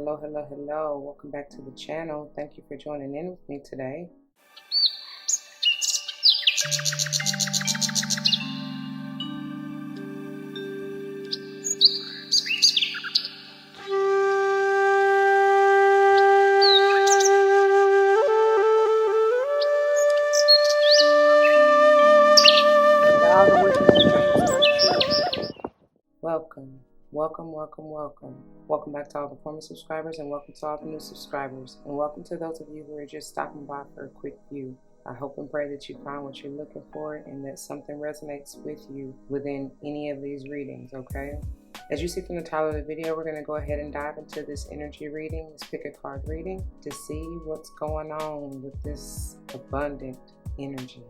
Hello, hello, hello. Welcome back to the channel. Thank you for joining in with me today. Welcome back to all the former subscribers, and welcome to all the new subscribers, and welcome to those of you who are just stopping by for a quick view. I hope and pray that you find what you're looking for and that something resonates with you within any of these readings, okay? As you see from the title of the video, we're going to go ahead and dive into this energy reading, this pick a card reading, to see what's going on with this abundant energy.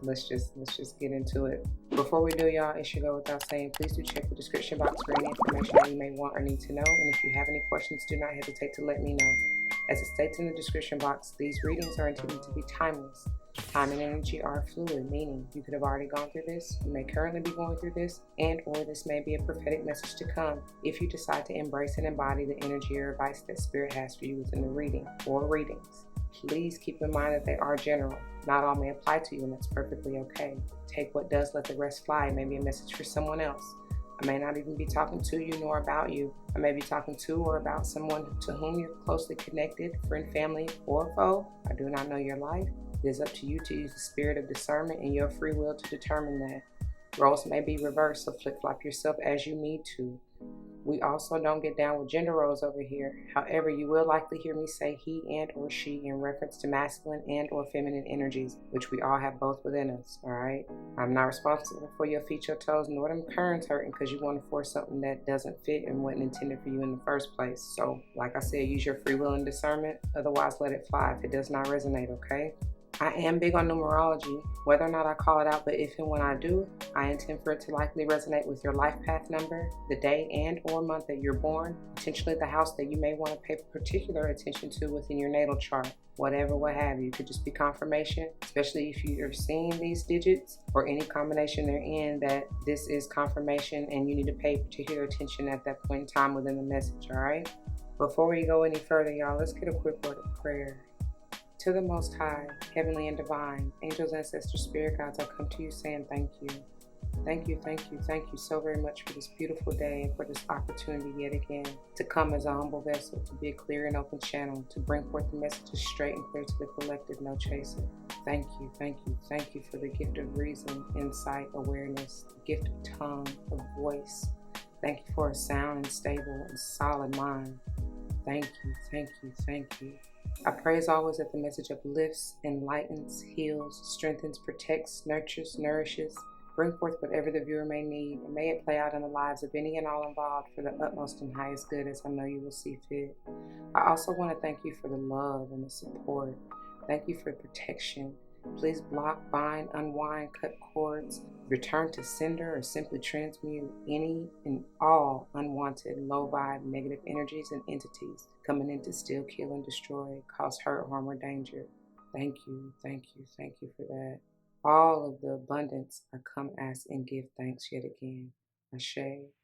Let's just get into it. Before we do, y'all, it should go without saying, please do check the description box for any information that you may want or need to know. And if you have any questions, do not hesitate to let me know. As it states in the description box, these readings are intended to be timeless. Time and energy are fluid, meaning you could have already gone through this, you may currently be going through this, and or this may be a prophetic message to come if you decide to embrace and embody the energy or advice that Spirit has for you within the reading or readings. Please keep in mind that they are general. Not all may apply to you, and that's perfectly okay. Take what does, let the rest fly. It may be a message for someone else. I may not even be talking to you nor about you. I may be talking to or about someone to whom you're closely connected, friend, family, or foe. I do not know your life. It is up to you to use the spirit of discernment and your free will to determine that. Roles may be reversed, so flip-flop yourself as you need to. We also don't get down with gender roles over here. However, you will likely hear me say he and or she in reference to masculine and or feminine energies, which we all have both within us, all right? I'm not responsible for your feet, your toes, nor them currents hurting because you want to force something that doesn't fit and wasn't intended for you in the first place. So, like I said, use your free will and discernment. Otherwise, let it fly if it does not resonate, okay? I am big on numerology, whether or not I call it out, but if and when I do, I intend for it to likely resonate with your life path number, the day and or month that you're born, potentially the house that you may want to pay particular attention to within your natal chart, whatever, what have you. It could just be confirmation, especially if you're seeing these digits or any combination they're in, that this is confirmation and you need to pay particular attention at that point in time within the message, all right? Before we go any further, y'all, let's get a quick word of prayer. To the Most High, heavenly and divine, angels, ancestors, spirit guides, I come to you saying thank you. Thank you, thank you, thank you so very much for this beautiful day and for this opportunity yet again to come as a humble vessel, to be a clear and open channel, to bring forth the messages straight and clear to the collective, no chaser. Thank you, thank you, thank you for the gift of reason, insight, awareness, the gift of tongue, of voice. Thank you for a sound and stable and solid mind. Thank you, thank you, thank you. I pray as always that the message uplifts, enlightens, heals, strengthens, protects, nurtures, nourishes, bring forth whatever the viewer may need, and may it play out in the lives of any and all involved for the utmost and highest good, as I know you will see fit. I also want to thank you for the love and the support. Thank you for protection. Please block, bind, unwind, cut cords, return to sender, or simply transmute any and all unwanted, low vibe, negative energies and entities coming in to steal, kill, and destroy, cause hurt, harm, or danger. Thank you, thank you, thank you for that. All of the abundance, I come, ask, and give thanks yet again. Ashe,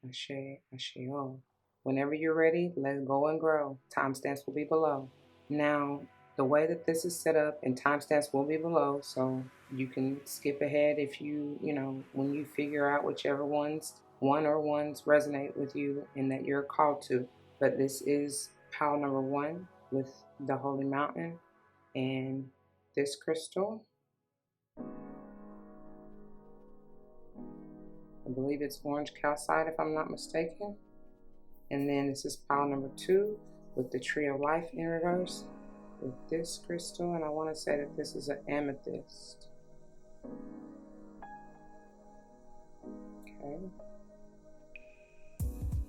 ashe, ashe, oh. Whenever you're ready, let's go and grow. Timestamps will be below. Now, the way that this is set up, and timestamps will be below, so you can skip ahead if you when you figure out whichever one or ones resonate with you and that you're called to. But this is pile number 1 with the Holy Mountain and this crystal. I believe it's orange calcite if I'm not mistaken. And then this is pile number 2 with the Tree of Life in reverse with this crystal, and I want to say that this is an amethyst. Okay.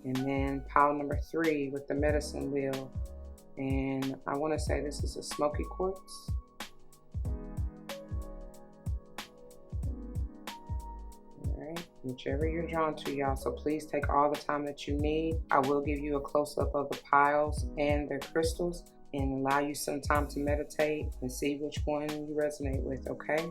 And then pile number 3 with the medicine wheel, and I want to say this is a Smoky quartz. Alright, whichever you're drawn to, y'all, so please take all the time that you need. I will give you a close-up of the piles and their crystals and allow you some time to meditate and see which one you resonate with, okay?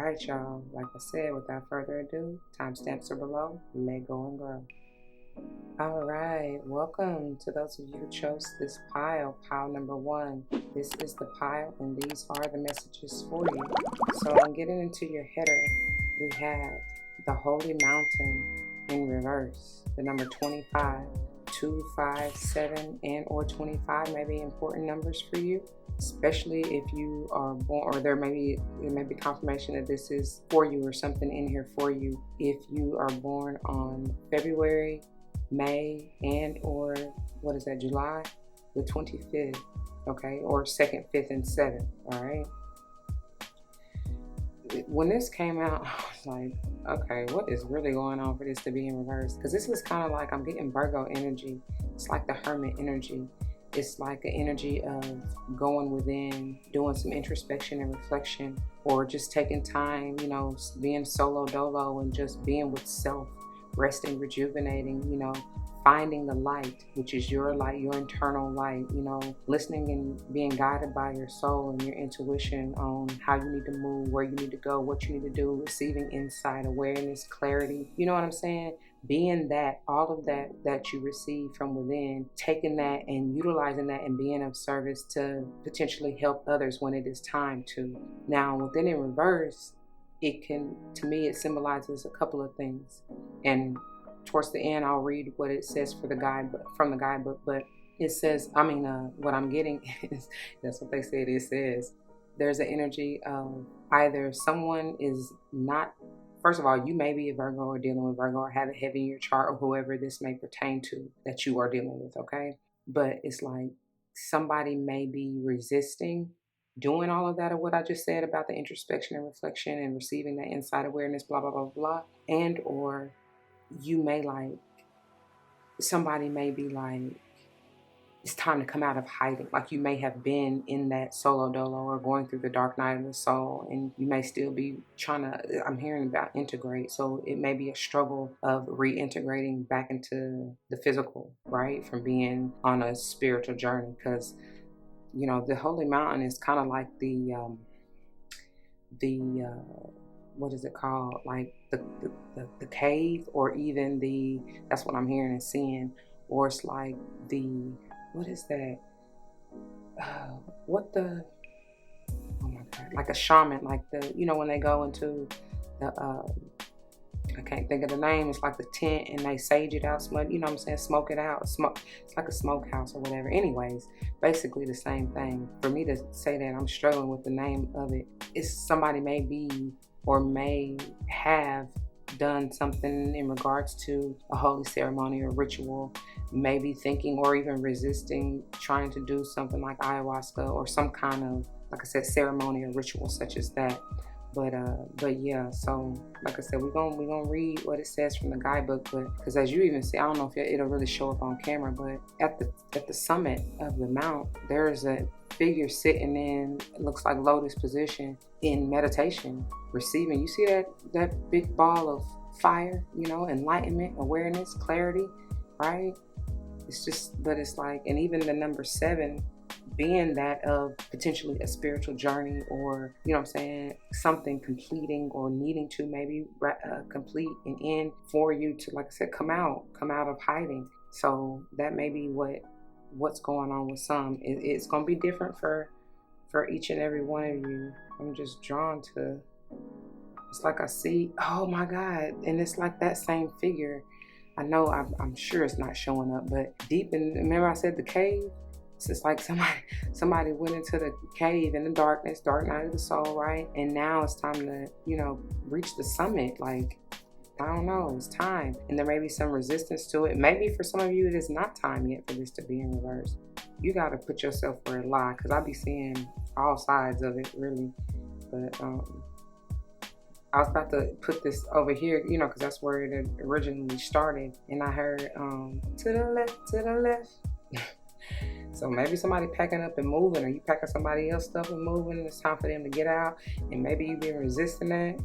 right, y'all. Like I said, without further ado, timestamps are below. Let go and grow. All right, welcome to those of you who chose this pile number 1. This is the pile, and these are the messages for you. So I'm getting into your header. We have the Holy Mountain in reverse, the number 25, 2, 5, 7, and or 25 may be important numbers for you, especially if you are born, or there may be confirmation that this is for you or something in here for you if you are born on February, May, and or what is that, July the 25th, okay, or 2nd, 5th, and 7th. All right, when this came out, I was like, okay, what is really going on for this to be in reverse? Because this is kind of like, I'm getting Virgo energy. It's like the Hermit energy. It's like an energy of going within, doing some introspection and reflection, or just taking time, you know, being solo dolo and just being with self, resting, rejuvenating, you know, finding the light, which is your light, your internal light, you know, listening and being guided by your soul and your intuition on how you need to move, where you need to go, what you need to do, receiving insight, awareness, clarity, you know what I'm saying? Being that, all of that you receive from within, taking that and utilizing that and being of service to potentially help others when it is time to. Now, within in reverse, it can, to me, it symbolizes a couple of things. And towards the end, I'll read what it says for the guide, from the guidebook. But it says, what I'm getting is, that's what they said. It says there's an energy of either someone is not. First of all, you may be a Virgo or dealing with Virgo or have it heavy in your chart, or whoever this may pertain to that you are dealing with, okay? But it's like somebody may be resisting doing all of that, or what I just said about the introspection and reflection and receiving that inside awareness, blah, blah, blah, blah. And or you may somebody may be like, it's time to come out of hiding. Like you may have been in that solo dolo or going through the dark night of the soul, and you may still be trying to, I'm hearing about integrate. So it may be a struggle of reintegrating back into the physical, right? From being on a spiritual journey. Because, you know, the Holy Mountain is kind of like the what is it called? Like the cave, or even that's what I'm hearing and seeing. Or it's like what is that? Oh my God, like a shaman, like you know, when they go into the, I can't think of the name, it's like the tent and they sage it out, you know what I'm saying, smoke it out, it's like a smokehouse or whatever. Anyways, basically the same thing. For me to say that, I'm struggling with the name of it. It's somebody may be, or may have done something in regards to a holy ceremony or ritual, maybe thinking or even resisting trying to do something like ayahuasca or some kind of, like I said, ceremony or ritual such as that. But yeah, so like I said, we're gonna read what it says from the guidebook. But because as you even see, I don't know if it'll really show up on camera, but at the summit of the mount, there's a figure sitting in, it looks like lotus position in meditation, receiving. You see that big ball of fire, you know, enlightenment, awareness, clarity, right? It's just, but it's like, and even the number 7 being that of potentially a spiritual journey, or, you know what I'm saying, something completing or needing to maybe complete and end for you to, like I said, come out of hiding. So that may be what's going on with some. It's going to be different for each and every one of you. I'm just drawn to, it's like I see, oh my God, and it's like that same figure. I know, I'm sure it's not showing up, but deep in, remember I said the cave? It's just like somebody went into the cave in the darkness, dark night of the soul, right? And now it's time to, you know, reach the summit. Like, I don't know, it's time. And there may be some resistance to it. Maybe for some of you, it is not time yet for this to be in reverse. You got to put yourself where it lies, because I be seeing all sides of it, really. But I was about to put this over here, you know, because that's where it originally started. And I heard, to the left. So maybe somebody packing up and moving, or you packing somebody else's stuff and moving, and it's time for them to get out. And maybe you've been resisting that.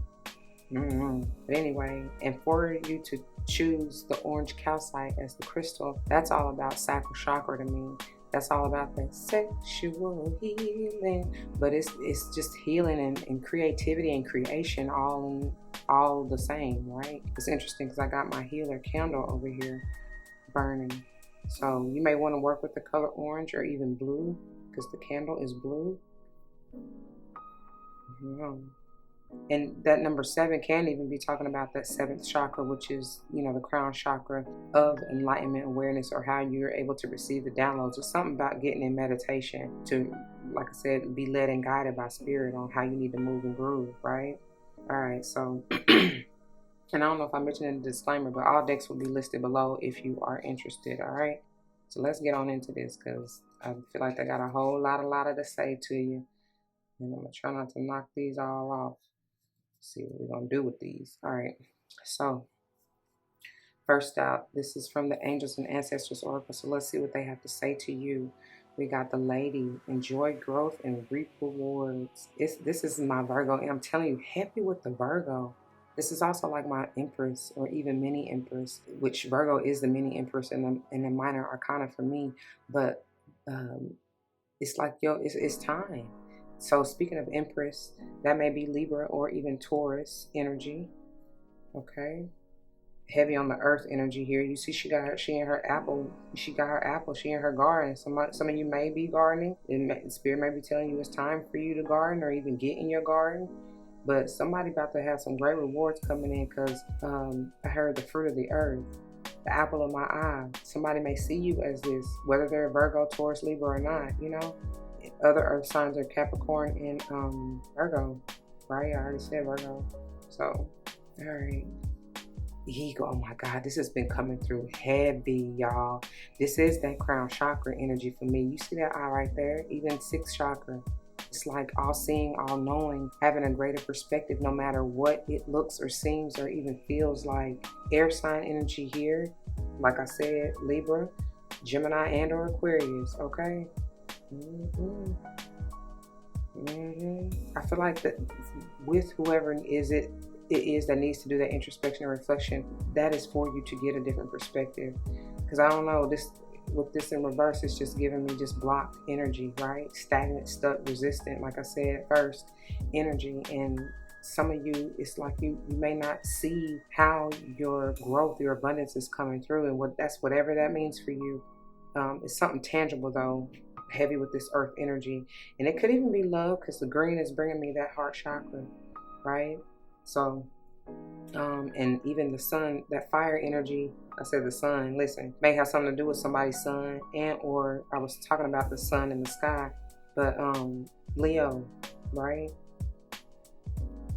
But anyway, and for you to choose the orange calcite as the crystal, that's all about sacral chakra to me. That's all about that sexual healing. But it's just healing and creativity and creation all the same, right? It's interesting because I got my healer candle over here burning. So you may want to work with the color orange or even blue because the candle is blue. And that number 7 can even be talking about that 7th chakra, which is, the crown chakra of enlightenment awareness, or how you're able to receive the downloads. It's something about getting in meditation to, like I said, be led and guided by spirit on how you need to move and groove, right? All right, so, and I don't know if I mentioned in the disclaimer, but all decks will be listed below if you are interested, all right? So let's get on into this because I feel like I got a whole lot to say to you. And I'm going to try not to knock these all off. See what we're going to do with these. All right. So, first out, this is from the Angels and Ancestors Oracle. So, let's see what they have to say to you. We got the Lady. Enjoy growth and reap rewards. This is my Virgo. And I'm telling you, happy with the Virgo. This is also like my Empress or even Mini Empress, which Virgo is the Mini Empress in the minor arcana for me. But it's like, it's time. So speaking of Empress, that may be Libra or even Taurus energy. Okay. Heavy on the earth energy here. You see she in her apple. She got her apple. She in her garden. Some of you may be gardening. Spirit may be telling you it's time for you to garden or even get in your garden. But somebody about to have some great rewards coming in because I heard the fruit of the earth. The apple of my eye. Somebody may see you as this, whether they're Virgo, Taurus, Libra or not, Other earth signs are Capricorn and Virgo, right? I already said Virgo. So, all right. Ego, oh my God, this has been coming through heavy, y'all. This is that crown chakra energy for me. You see that eye right there? Even 6th chakra. It's like all seeing, all knowing, having a greater perspective no matter what it looks or seems or even feels like. Air sign energy here. Like I said, Libra, Gemini, and or Aquarius, okay? I feel like that with whoever it is that needs to do that introspection and reflection, that is for you to get a different perspective. Because I don't know, with this in reverse, it's just giving me just blocked energy, right? Stagnant, stuck, resistant, like I said first, energy. And some of you, it's like you may not see how your growth, your abundance is coming through, and whatever that means for you. It's something tangible though, heavy with this earth energy. And it could even be love because the green is bringing me that heart chakra, right? So, and even the sun, that fire energy, I said the sun, listen, may have something to do with somebody's sun, and or I was talking about the sun in the sky, but Leo, right?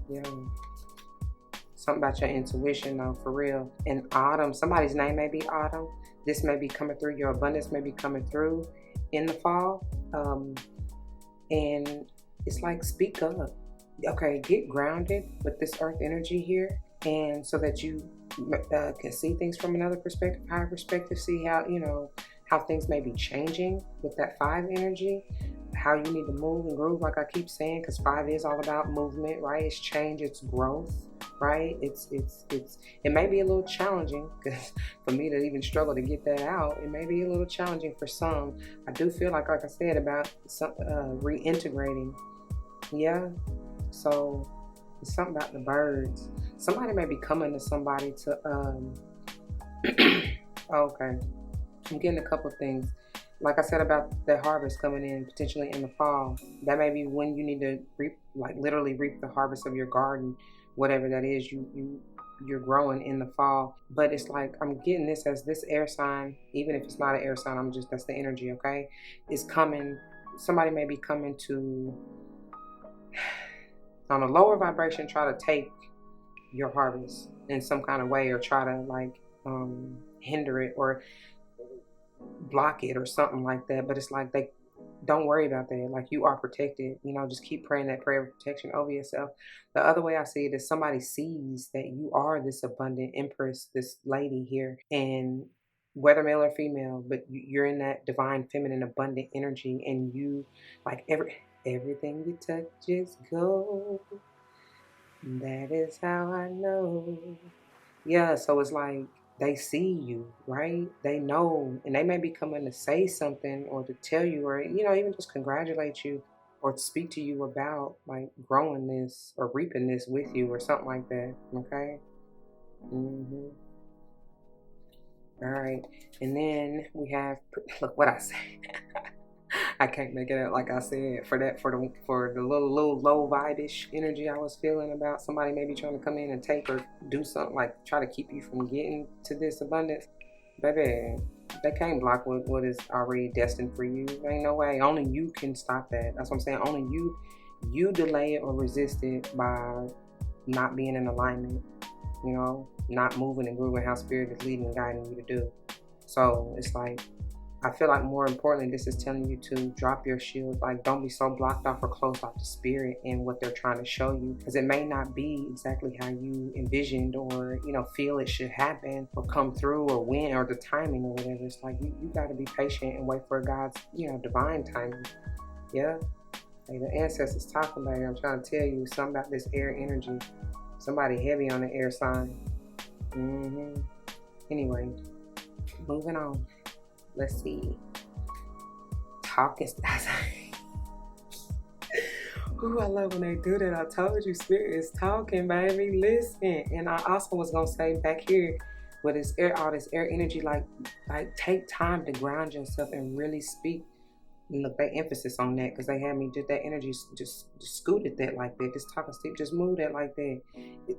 Yeah. Something about your intuition though, for real. And autumn, somebody's name may be Autumn. This may be coming through, your abundance may be coming through in the fall. And it's like, speak up. Okay, get grounded with this earth energy here, and so that you can see things from another perspective, higher perspective, see how things may be changing with that 5 energy, how you need to move and groove, like I keep saying, because 5 is all about movement, right? It's change, it's growth, right? It may be a little challenging because for me to even struggle to get that out, it may be a little challenging for some. I do feel like I said, about some reintegrating. Yeah. So it's something about the birds. Somebody may be coming to somebody to okay. I'm getting a couple things. Like I said about the harvest coming in potentially in the fall. That may be when you need to reap, like literally reap the harvest of your garden, whatever that is you're growing in the fall. But it's like I'm getting this as this air sign, even if it's not an air sign, that's the energy, okay? It's coming. Somebody may be coming to, on a lower vibration, try to take your harvest in some kind of way, or try to like hinder it or block it or something like that. But it's like, they don't worry about that. Like, you are protected. Just keep praying that prayer of protection over yourself. The other way I see it is somebody sees that you are this abundant empress, this lady here, and whether male or female, but you're in that divine feminine abundant energy, and you like everything you touch is gold. That is how I know. Yeah, so it's like they see you, right? They know, and they may be coming to say something or to tell you, or even just congratulate you or to speak to you about like growing this or reaping this with you or something like that. Okay. hmm All right, and then we have look what I say. I can't make it up. Like I said, for the little low vibe-ish energy I was feeling about somebody maybe trying to come in and take or do something like try to keep you from getting to this abundance, baby. They can't block what is already destined for you. There ain't no way. Only you can stop that. That's what I'm saying. Only you delay it or resist it by not being in alignment. Not moving and grooving how spirit is leading and guiding you to do. So it's like, I feel like more importantly, this is telling you to drop your shield. Like, don't be so blocked off or closed off to spirit and what they're trying to show you, because it may not be exactly how you envisioned or feel it should happen or come through or when or the timing or whatever. It's like you got to be patient and wait for God's divine timing. Yeah, like the ancestors talking about it. I'm trying to tell you something about this air energy. Somebody heavy on the air sign. Anyway, moving on. Let's see. Talking. Ooh, I love when they do that. I told you, spirit is talking, baby. Listen. And I also was gonna say back here with this air, all this air energy, like take time to ground yourself and really speak. And look, they emphasis on that because they had me just that energy just scooted that like that. Just talking, Steve, just move that like that.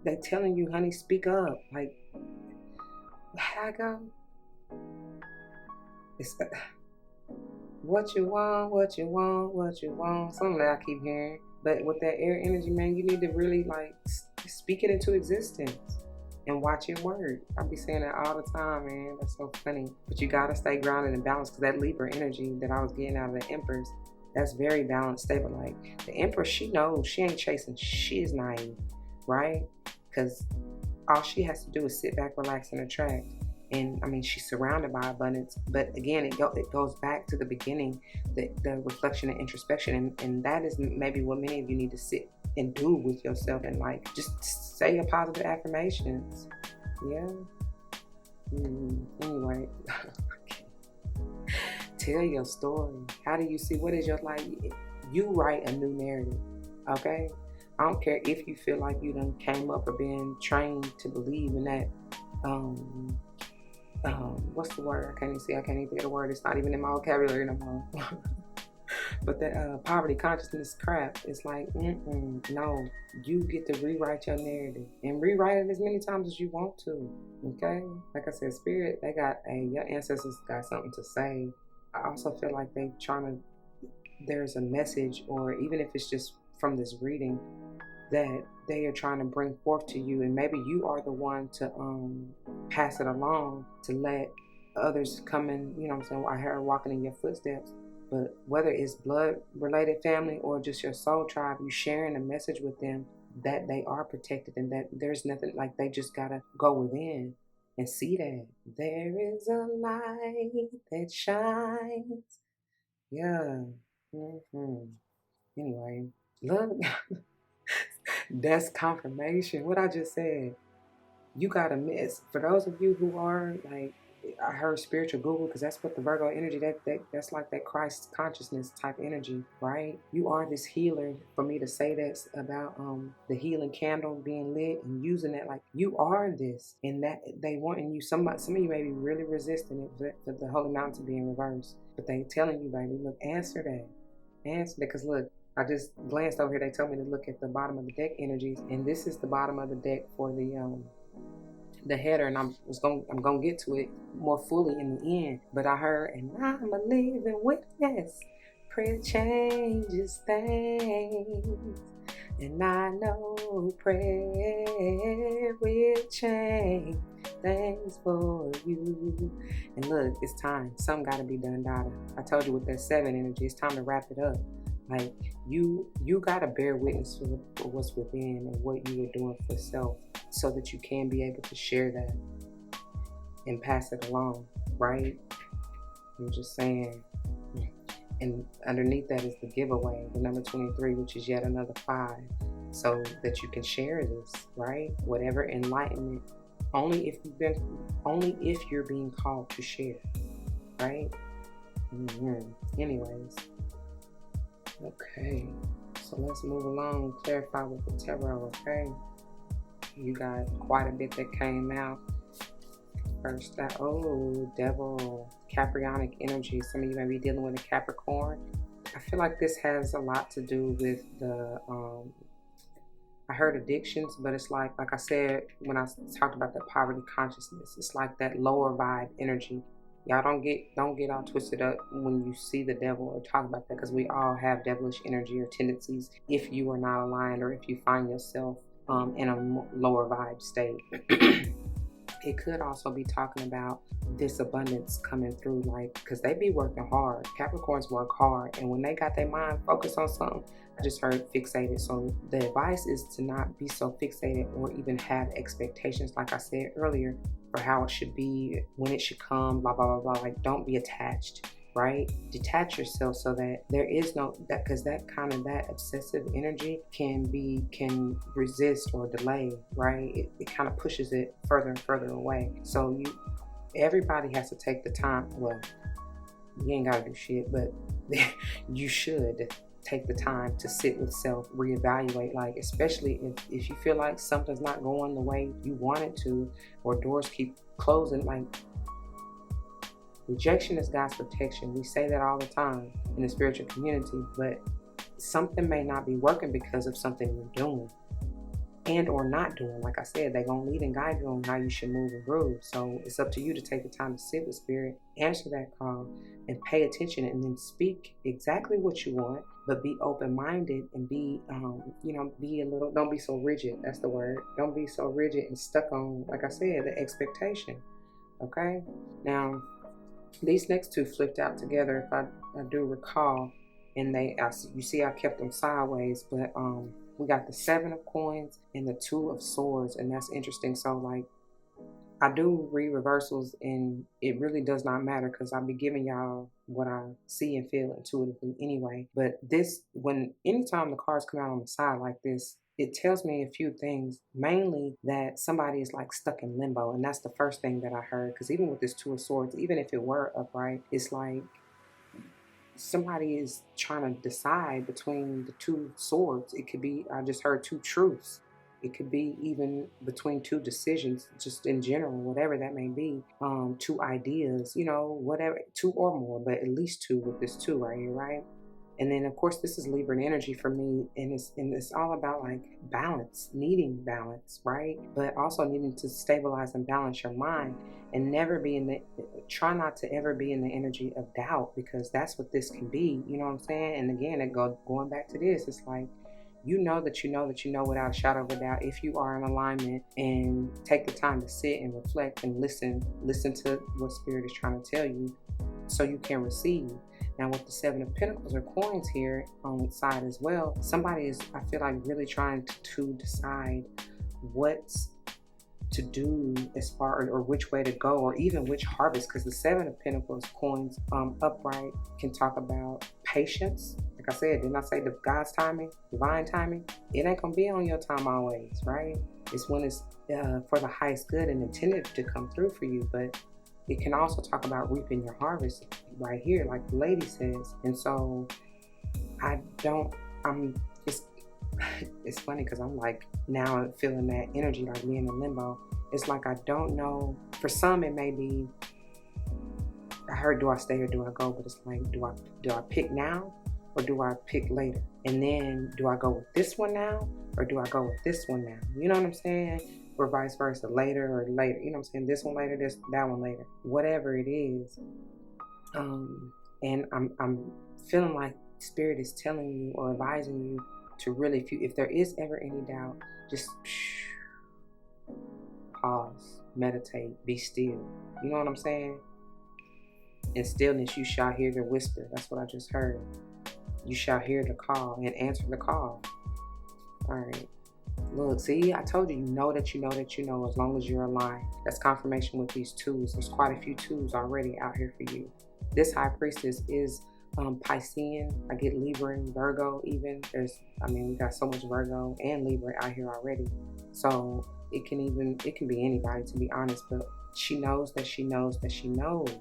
They telling you, honey, speak up. Like, how I go? It's what you want, what you want, what you want. Something that I keep hearing. But with that air energy, man, you need to really like speak it into existence and watch it work. I be saying that all the time, man. That's so funny. But you gotta stay grounded and balanced, because that Libra energy that I was getting out of the Empress, that's very balanced, stable. Like the Empress, she knows she ain't chasing. She is naive, right? Because all she has to do is sit back, relax, and attract. And I mean, she's surrounded by abundance. But again, it goes back to the beginning, the reflection and introspection. And that is maybe what many of you need to sit and do with yourself and like just say your positive affirmations. Yeah. Anyway, tell your story. How do you see? What is your life? You write a new narrative, okay? I don't care if you feel like you done came up or been trained to believe in that what's the word? I can't even think of the word. It's not even in my vocabulary no more. But that poverty consciousness crap, it's like, no. You get to rewrite your narrative and rewrite it as many times as you want to. Okay? Like I said, spirit, your ancestors got something to say. I also feel like there's a message, or even if it's just from this reading, that they are trying to bring forth to you, and maybe you are the one to pass it along to let others come in. You know what I'm saying? I heard her walking in your footsteps. But whether it's blood related family or just your soul tribe, you sharing a message with them that they are protected and that there's nothing, like they just gotta go within and see that there is a light that shines. Yeah. Anyway, look. That's confirmation. What I just said. You gotta miss. For those of you who are like, I heard spiritual Google, because that's what the Virgo energy, that's like that Christ consciousness type energy, right? You are this healer. For me to say that about the healing candle being lit and using that, like you are this, and that they want in you. Some of you may be really resisting it for the holy mountain being reversed, but they telling you, baby, look, answer that, because look. I just glanced over here. They told me to look at the bottom of the deck energies, and this is the bottom of the deck for the header, and I'm gonna get to it more fully in the end. But I heard, and I'm a living witness. Prayer changes things, and I know prayer will change things for you. And look, it's time. Something got to be done, daughter. I told you with that 7 energy, it's time to wrap it up. Like you gotta bear witness for what's within and what you are doing for self, so that you can be able to share that and pass it along, right? I'm just saying. And underneath that is the giveaway, the number 23, which is yet another 5, so that you can share this, right? Whatever enlightenment Only if you're being called to share, right? Anyways, okay. So let's move along and clarify with the tarot, okay? You got quite a bit that came out. First, Devil, Caprionic energy. Some of you may be dealing with a Capricorn. I feel like this has a lot to do with the, I heard addictions, but it's like I said, when I talked about that poverty consciousness, it's like that lower vibe energy. Y'all don't get all twisted up when you see the devil or talk about that, because we all have devilish energy or tendencies if you are not aligned or if you find yourself in a lower vibe state. It could also be talking about this abundance coming through, like, because they be working hard. Capricorns work hard, and when they got their mind focused on something, I just heard fixated. So the advice is to not be so fixated or even have expectations, like I said earlier, for how it should be, when it should come, blah, blah, blah, blah. Like, don't be attached, right? Detach yourself so that there is no, that, because that obsessive energy can resist or delay, right? It kind of pushes it further and further away. So everybody has to take the time. Well, you ain't gotta do shit, but you should take the time to sit with self, reevaluate, like, especially if you feel like something's not going the way you want it to, or doors keep closing. Like, rejection is God's protection. We say that all the time in the spiritual community, but something may not be working because of something you're doing and or not doing. Like I said, they're going to lead and guide you on how you should move and groove. So it's up to you to take the time to sit with spirit, answer that call, and pay attention, and then speak exactly what you want, but be open-minded and be, be a little, don't be so rigid. That's the word. Don't be so rigid and stuck on, like I said, the expectation. Okay? Now, these next two flipped out together, if I do recall, and you see I kept them sideways, but we got the 7 of coins and the 2 of swords, and that's interesting. So, like, I do read reversals, and it really does not matter because I'll be giving y'all what I see and feel intuitively anyway. But anytime the cards come out on the side like this, it tells me a few things, mainly that somebody is like stuck in limbo. And that's the first thing that I heard, because even with this 2 of swords, even if it were upright, it's like somebody is trying to decide between the 2 swords. It could be, I just heard 2 truths. It could be even between 2 decisions, just in general, whatever that may be. 2 ideas, whatever, 2 or more, but at least 2 with this 2 right here, right? And then, of course, this is Libran energy for me, and it's all about, like, balance, needing balance, right? But also needing to stabilize and balance your mind, and try not to ever be in the energy of doubt, because that's what this can be. You know what I'm saying? And again, going back to this, it's like, you know that you know without a shadow of a doubt if you are in alignment, and take the time to sit and reflect and listen to what spirit is trying to tell you so you can receive. Now, with the 7 of Pentacles or coins here on the side as well, somebody is, I feel like, really trying to decide what to do as far, or which way to go, or even which harvest, because the 7 of Pentacles coins upright can talk about patience. Like I said, didn't I say the God's timing, divine timing? It ain't gonna be on your time always, right? It's when it's for the highest good and intended to come through for you. But it can also talk about reaping your harvest right here, like the lady says. And so it's funny because I'm like now feeling that energy, like being in limbo. It's like I don't know. For some, it may be, I heard, do I stay or do I go? But it's like, do I pick now or do I pick later? And then do I go with this one now or do I go with this one now? You know what I'm saying? Or vice versa, later or later. You know what I'm saying? This one later, that one later. Whatever it is. And I'm feeling like Spirit is telling you or advising you to really, if there is ever any doubt, just pause, meditate, be still. You know what I'm saying? In stillness, you shall hear the whisper. That's what I just heard. You shall hear the call and answer the call. All right. Look, see, I told you, you know that you know that you know, as long as you're aligned. That's confirmation with these 2s. There's quite a few 2s already out here for you. This High Priestess is Piscean. I get Libra and Virgo even. We got so much Virgo and Libra out here already. So it can be anybody, to be honest, but she knows that she knows that she knows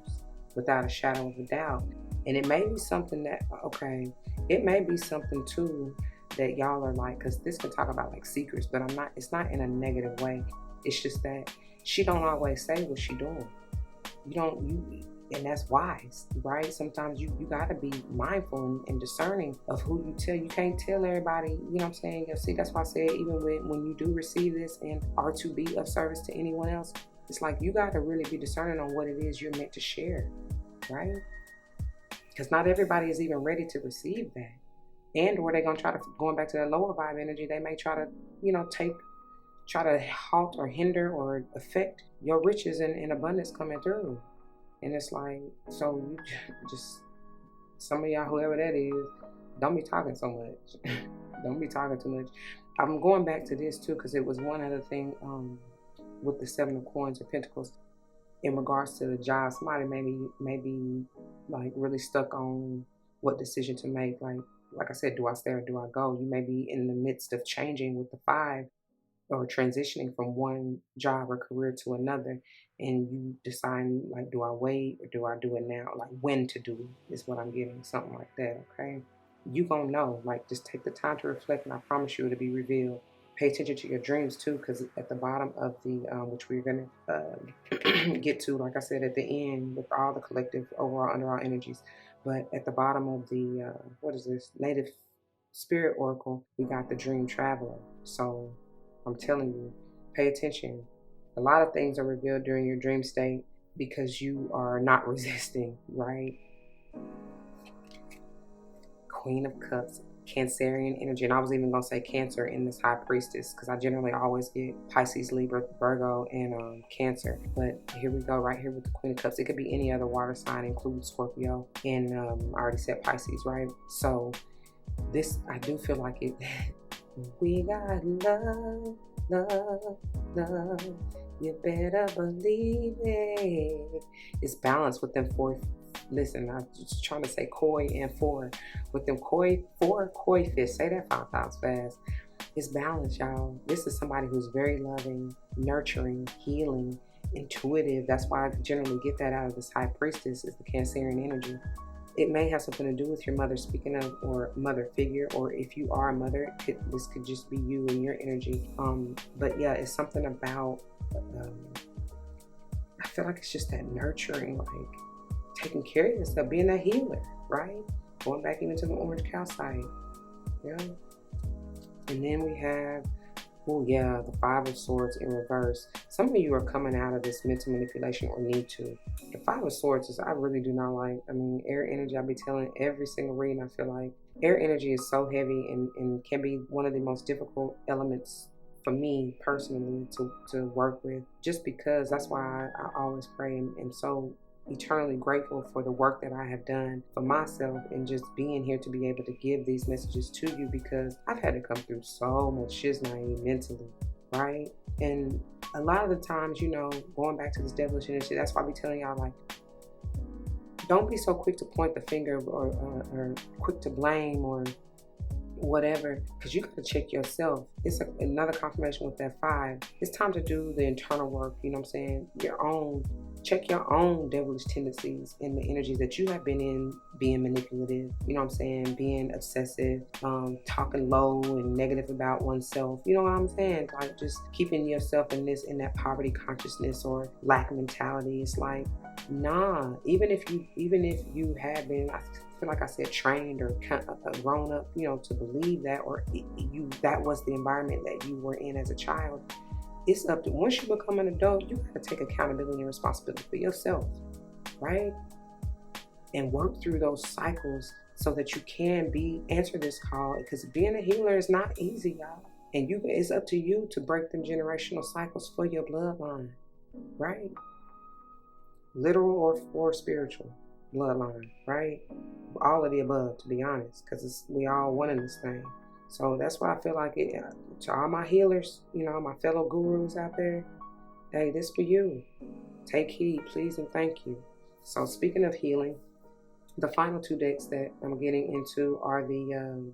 without a shadow of a doubt. And it may be something that, okay, it may be something too that y'all are like, because this can talk about like secrets, but it's not in a negative way. It's just that she don't always say what she doing. And that's wise, right? Sometimes you gotta be mindful and discerning of who you tell. You can't tell everybody, you know what I'm saying? See, that's why I said, even when you do receive this and are to be of service to anyone else, it's like you gotta really be discerning on what it is you're meant to share, right? Because not everybody is even ready to receive that. And or they're gonna try to, going back to that lower vibe energy, they may try to, try to halt or hinder or affect your riches and abundance coming through. And it's like, so you just, some of y'all, whoever that is, don't be talking so much. Don't be talking too much. I'm going back to this too, because it was one other thing with the Seven of Coins or Pentacles in regards to the job. Somebody maybe like really stuck on what decision to make. Like I said, do I stay or do I go? You may be in the midst of changing with the 5 or transitioning from one job or career to another, and you decide, like, do I wait or do I do it now? Like, when to do it is what I'm getting, something like that, okay? You gonna know, like, just take the time to reflect, and I promise you it'll be revealed. Pay attention to your dreams too, because at the bottom of the, which we're gonna get to, like I said, at the end with all the collective overall underall energies, but at the bottom of the, what is this, Native Spirit Oracle, we got the Dream Traveler. So I'm telling you, pay attention. A lot of things are revealed during your dream state because you are not resisting, right? Queen of Cups, Cancerian energy. And I was even going to say Cancer in this High Priestess, because I generally always get Pisces, Libra, Virgo, and Cancer. But here we go, right here with the Queen of Cups. It could be any other water sign, including Scorpio. And I already said Pisces, right? So this, I do feel like it. We got love, love, love. You better believe it. It's balanced with them 4. Listen, I'm just trying to say koi and 4. With them 4 koi fish. Say that 5 times fast. It's balanced, y'all. This is somebody who's very loving, nurturing, healing, intuitive. That's why I generally get that out of this High Priestess, is the Cancerian energy. It may have something to do with your mother, speaking of, or mother figure, or if you are a mother, this could just be you and your energy. But yeah, it's something about, I feel like it's just that nurturing, like taking care of yourself, being a healer, right? Going back even to the orange calcite, yeah. And then we have, oh yeah, the 5 of Swords in reverse. Some of you are coming out of this mental manipulation or need to. The 5 of Swords is, I really do not like. I mean, air energy, I'll be telling every single reading, I feel like air energy is so heavy and can be one of the most difficult elements for me personally to work with, just because that's why I always pray and so eternally grateful for the work that I have done for myself and just being here to be able to give these messages to you, because I've had to come through so much shiznai mentally, right? And a lot of the times, going back to this devilish energy, that's why I be telling y'all, like, don't be so quick to point the finger or quick to blame or whatever, because you got to check yourself. It's another confirmation with that 5. It's time to do the internal work, you know what I'm saying? Check your own devilish tendencies and the energies that you have been in, being manipulative, you know what I'm saying? Being obsessive, talking low and negative about oneself, you know what I'm saying? Like, just keeping yourself in that poverty consciousness or lack mentality. It's like, nah, even if you have been, I feel like I said, trained or grown up, to believe that, or that was the environment that you were in as a child. It's up to, once you become an adult, you got to take accountability and responsibility for yourself, right? And work through those cycles so that you can answer this call, because being a healer is not easy, y'all. And it's up to you to break them generational cycles for your bloodline, right? Literal or spiritual bloodline, right? All of the above, to be honest, because we all one in this thing. So that's why I feel like it, to all my healers, my fellow gurus out there, hey, this for you. Take heed, please, and thank you. So speaking of healing, the final 2 decks that I'm getting into are the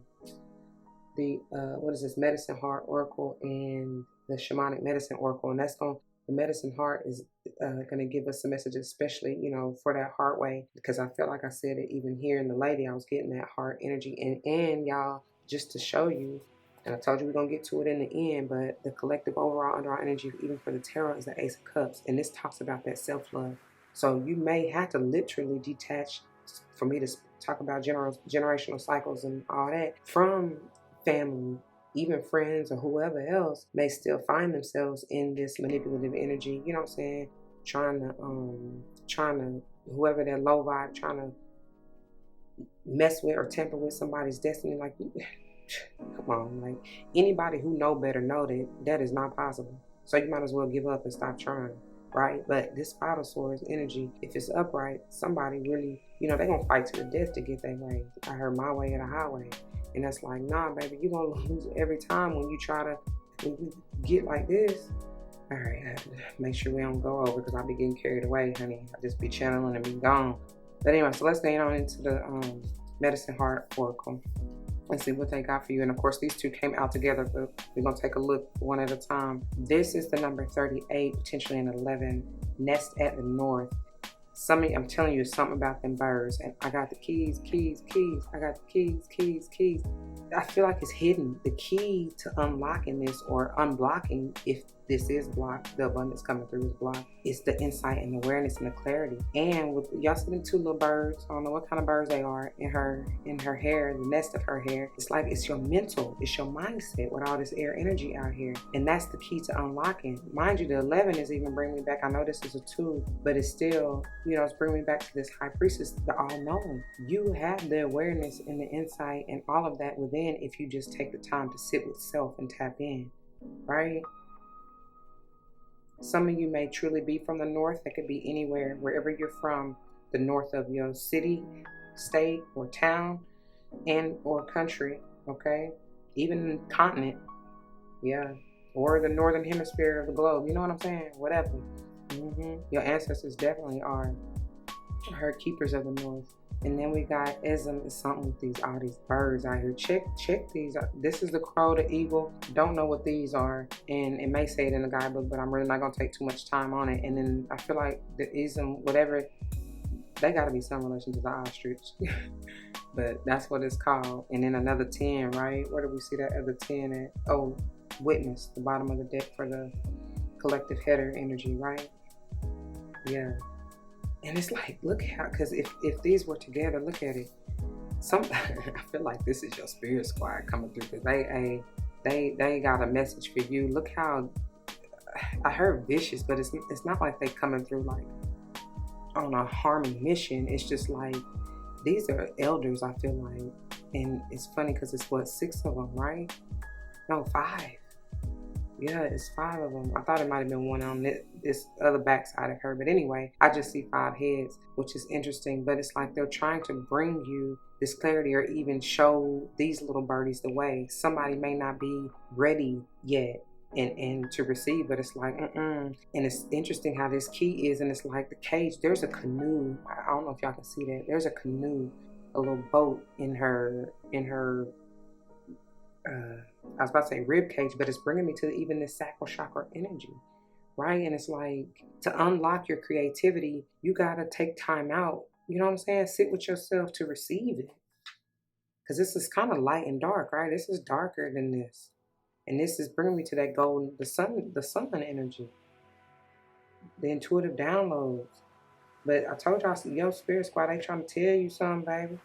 what is this, Medicine Heart Oracle and the Shamanic Medicine Oracle, and the medicine heart is going to give us some messages, especially, for that heart way, because I feel like I said it even here in the lady, I was getting that heart energy. And y'all, just to show you, and I told you we're going to get to it in the end, but the collective overall underall energy, even for the tarot, is the Ace of Cups, and this talks about that self-love. So you may have to literally detach, for me to talk about generational cycles and all that, from family. Even friends or whoever else may still find themselves in this manipulative energy, you know what I'm saying? Trying to, whoever that low vibe, trying to mess with or tamper with somebody's destiny. Like, come on, like, anybody who know better know that is not possible. So you might as well give up and stop trying, right? But this Five of Swords energy, if it's upright, somebody really, they're gonna fight to the death to get their way. I heard my way or the highway. And that's like, nah, baby, you're going to lose every time when you get like this. All right, I have to make sure we don't go over, because I'll be getting carried away, honey. I'll just be channeling and be gone. But anyway, so let's get on into the Medicine Heart Oracle. Let's see what they got for you. And of course, these two came out together, but we're going to take a look one at a time. This is the number 38, potentially an 11, Nest at the North. I'm telling you something about them birds, and I got the keys. I got the keys. I feel like it's hidden. The key to unlocking this, or unblocking, if this is blocked, the abundance coming through is blocked, it's the insight and awareness and the clarity. And with y'all see them two little birds, I don't know what kind of birds they are, in her hair, the nest of her hair. It's like it's your mental, it's your mindset with all this air energy out here. And that's the key to unlocking. Mind you, the 11 is even bringing me back. I know this is a 2, but it's still, it's bringing me back to this High Priestess, the all-knowing. You have the awareness and the insight and all of that within, if you just take the time to sit with self and tap in, right? Some of you may truly be from the north. That could be anywhere, wherever you're from, the north of your city, state, or town, and or country, okay? Even continent, yeah. Or the northern hemisphere of the globe, you know what I'm saying? Whatever. Your ancestors definitely are her keepers of the north. And then we got ism is something with all these birds out here. Check these out. This is the crow, the eagle. Don't know what these are, and it may say it in the guidebook, but I'm really not gonna take too much time on it. And then I feel like the ism, whatever, they gotta be some relation to the ostrich. But that's what it's called. And then another 10, right? Where do we see that other 10 at? Oh, witness, the bottom of the deck for the collective header energy, right? Yeah. And it's like, look how, because if these were together, look at it. I feel like this is your spirit squad coming through, because they got a message for you. Look how, I heard vicious, but it's not like they coming through like on a harming mission. It's just like, these are elders, I feel like. And it's funny because it's 6 of them, right? No, 5. Yeah, it's 5 of them. I thought it might have been one on this other backside of her. But anyway, I just see 5 heads, which is interesting. But it's like they're trying to bring you this clarity, or even show these little birdies the way. Somebody may not be ready yet and to receive, but it's like, And it's interesting how this key is, and it's like the cage. There's a canoe. I don't know if y'all can see that. There's a canoe, a little boat in her I was about to say rib cage, but it's bringing me to even this sacral chakra energy, right? And it's like, to unlock your creativity, you got to take time out, you know what I'm saying? Sit with yourself to receive it. Because this is kind of light and dark, right? This is darker than this. And this is bringing me to that golden, the sun energy, the intuitive downloads. But I told y'all, your spirit squad, they trying to tell you something, baby.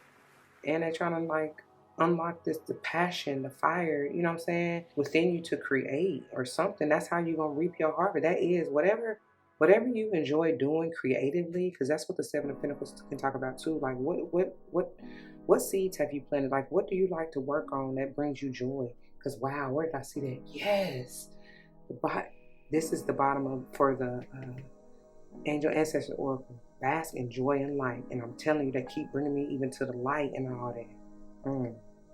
And they trying to like unlock the passion, the fire, you know what I'm saying, within you to create or something. That's how you're going to reap your harvest. That is whatever you enjoy doing creatively, because that's what the 7 of Pentacles can talk about too. Like what seeds have you planted? Like, what do you like to work on that brings you joy? Because wow, where did I see that? Yes. This is the bottom for the Angel Ancestor Oracle. Bask in joy and light. And I'm telling you, they keep bringing me even to the light and all that.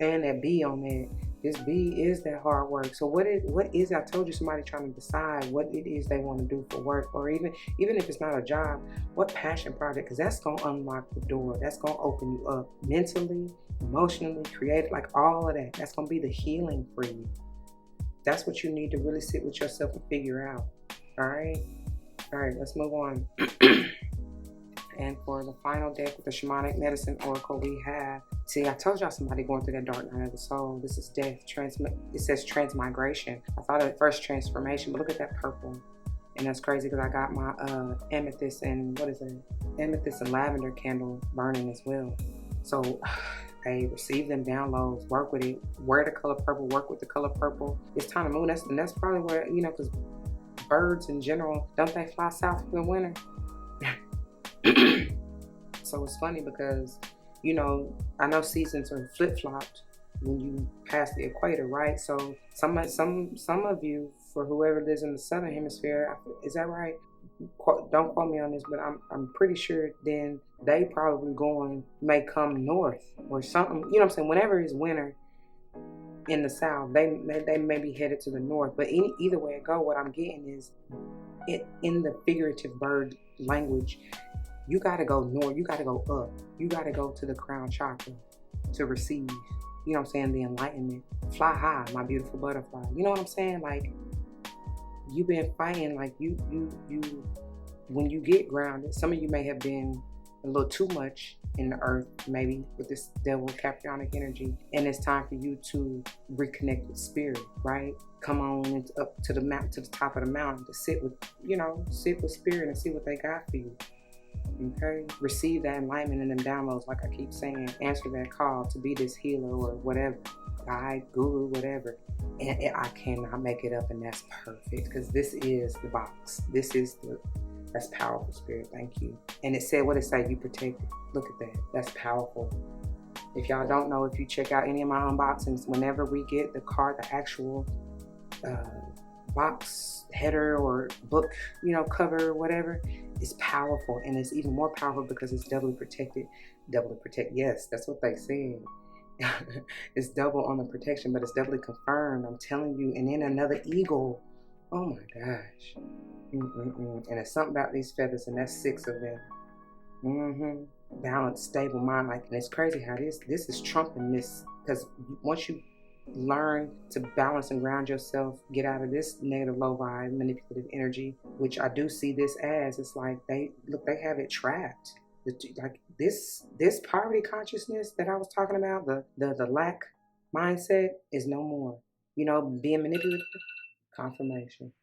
And that B on that, this B is that hard work. So what is I told you, somebody trying to decide what it is they want to do for work, or even if it's not a job, what passion project, because that's going to unlock the door. That's going to open you up mentally, emotionally, creative, like all of that. That's going to be the healing for you. That's what you need to really sit with yourself and figure out. All right, let's move on. And for the final deck with the Shamanic Medicine Oracle, we have, see, I told y'all somebody going through that dark night of the soul. This is death. It says transmigration. I thought at first transformation, but look at that purple. And that's crazy because I got my amethyst and, what is it? Amethyst and lavender candle burning as well. So, hey, receive them downloads, work with it, wear the color purple, work with the color purple. It's time to move. And that's probably where, you know, because birds in general, don't they fly south in winter? So it's funny because, you know, I know seasons are flip-flopped when you pass the equator, right? So some of you, for whoever lives in the southern hemisphere, is that right? Don't quote me on this, but I'm pretty sure then they probably may come north or something. You know what I'm saying? Whenever it's winter in the south, they may be headed to the north. But either way it go, what I'm getting is, in the figurative bird language, you got to go north, you got to go up, you got to go to the crown chakra to receive, you know what I'm saying, the enlightenment. Fly high, my beautiful butterfly. You know what I'm saying? Like, you've been fighting, like you when you get grounded, some of you may have been a little too much in the earth, maybe with this devil Caprionic energy, and it's time for you to reconnect with spirit, right? Come on up to the mountain, to the top of the mountain, to sit with spirit and see what they got for you. Okay, receive that enlightenment and them downloads, like I keep saying. Answer that call to be this healer or whatever, guide, guru, whatever. And I cannot make it up, and that's perfect because this is the box. That's powerful, spirit. Thank you. And it said what it said. You protected. Look at that. That's powerful. If y'all don't know, if you check out any of my unboxings, whenever we get the card, the actual box header or book, you know, cover or whatever, it's powerful, and it's even more powerful because it's doubly protected. Yes, that's what they said. It's double on the protection, but it's doubly confirmed. I'm telling you. And then another eagle. Oh my gosh. And it's something about these feathers, and that's 6 of them. Balanced, stable mind. Like, and it's crazy how this is trumping this, because once you learn to balance and ground yourself, get out of this negative, low vibe, manipulative energy, which I do see this as, it's like they have it trapped. Like this poverty consciousness that I was talking about, the lack mindset is no more. You know, being manipulative. Confirmation,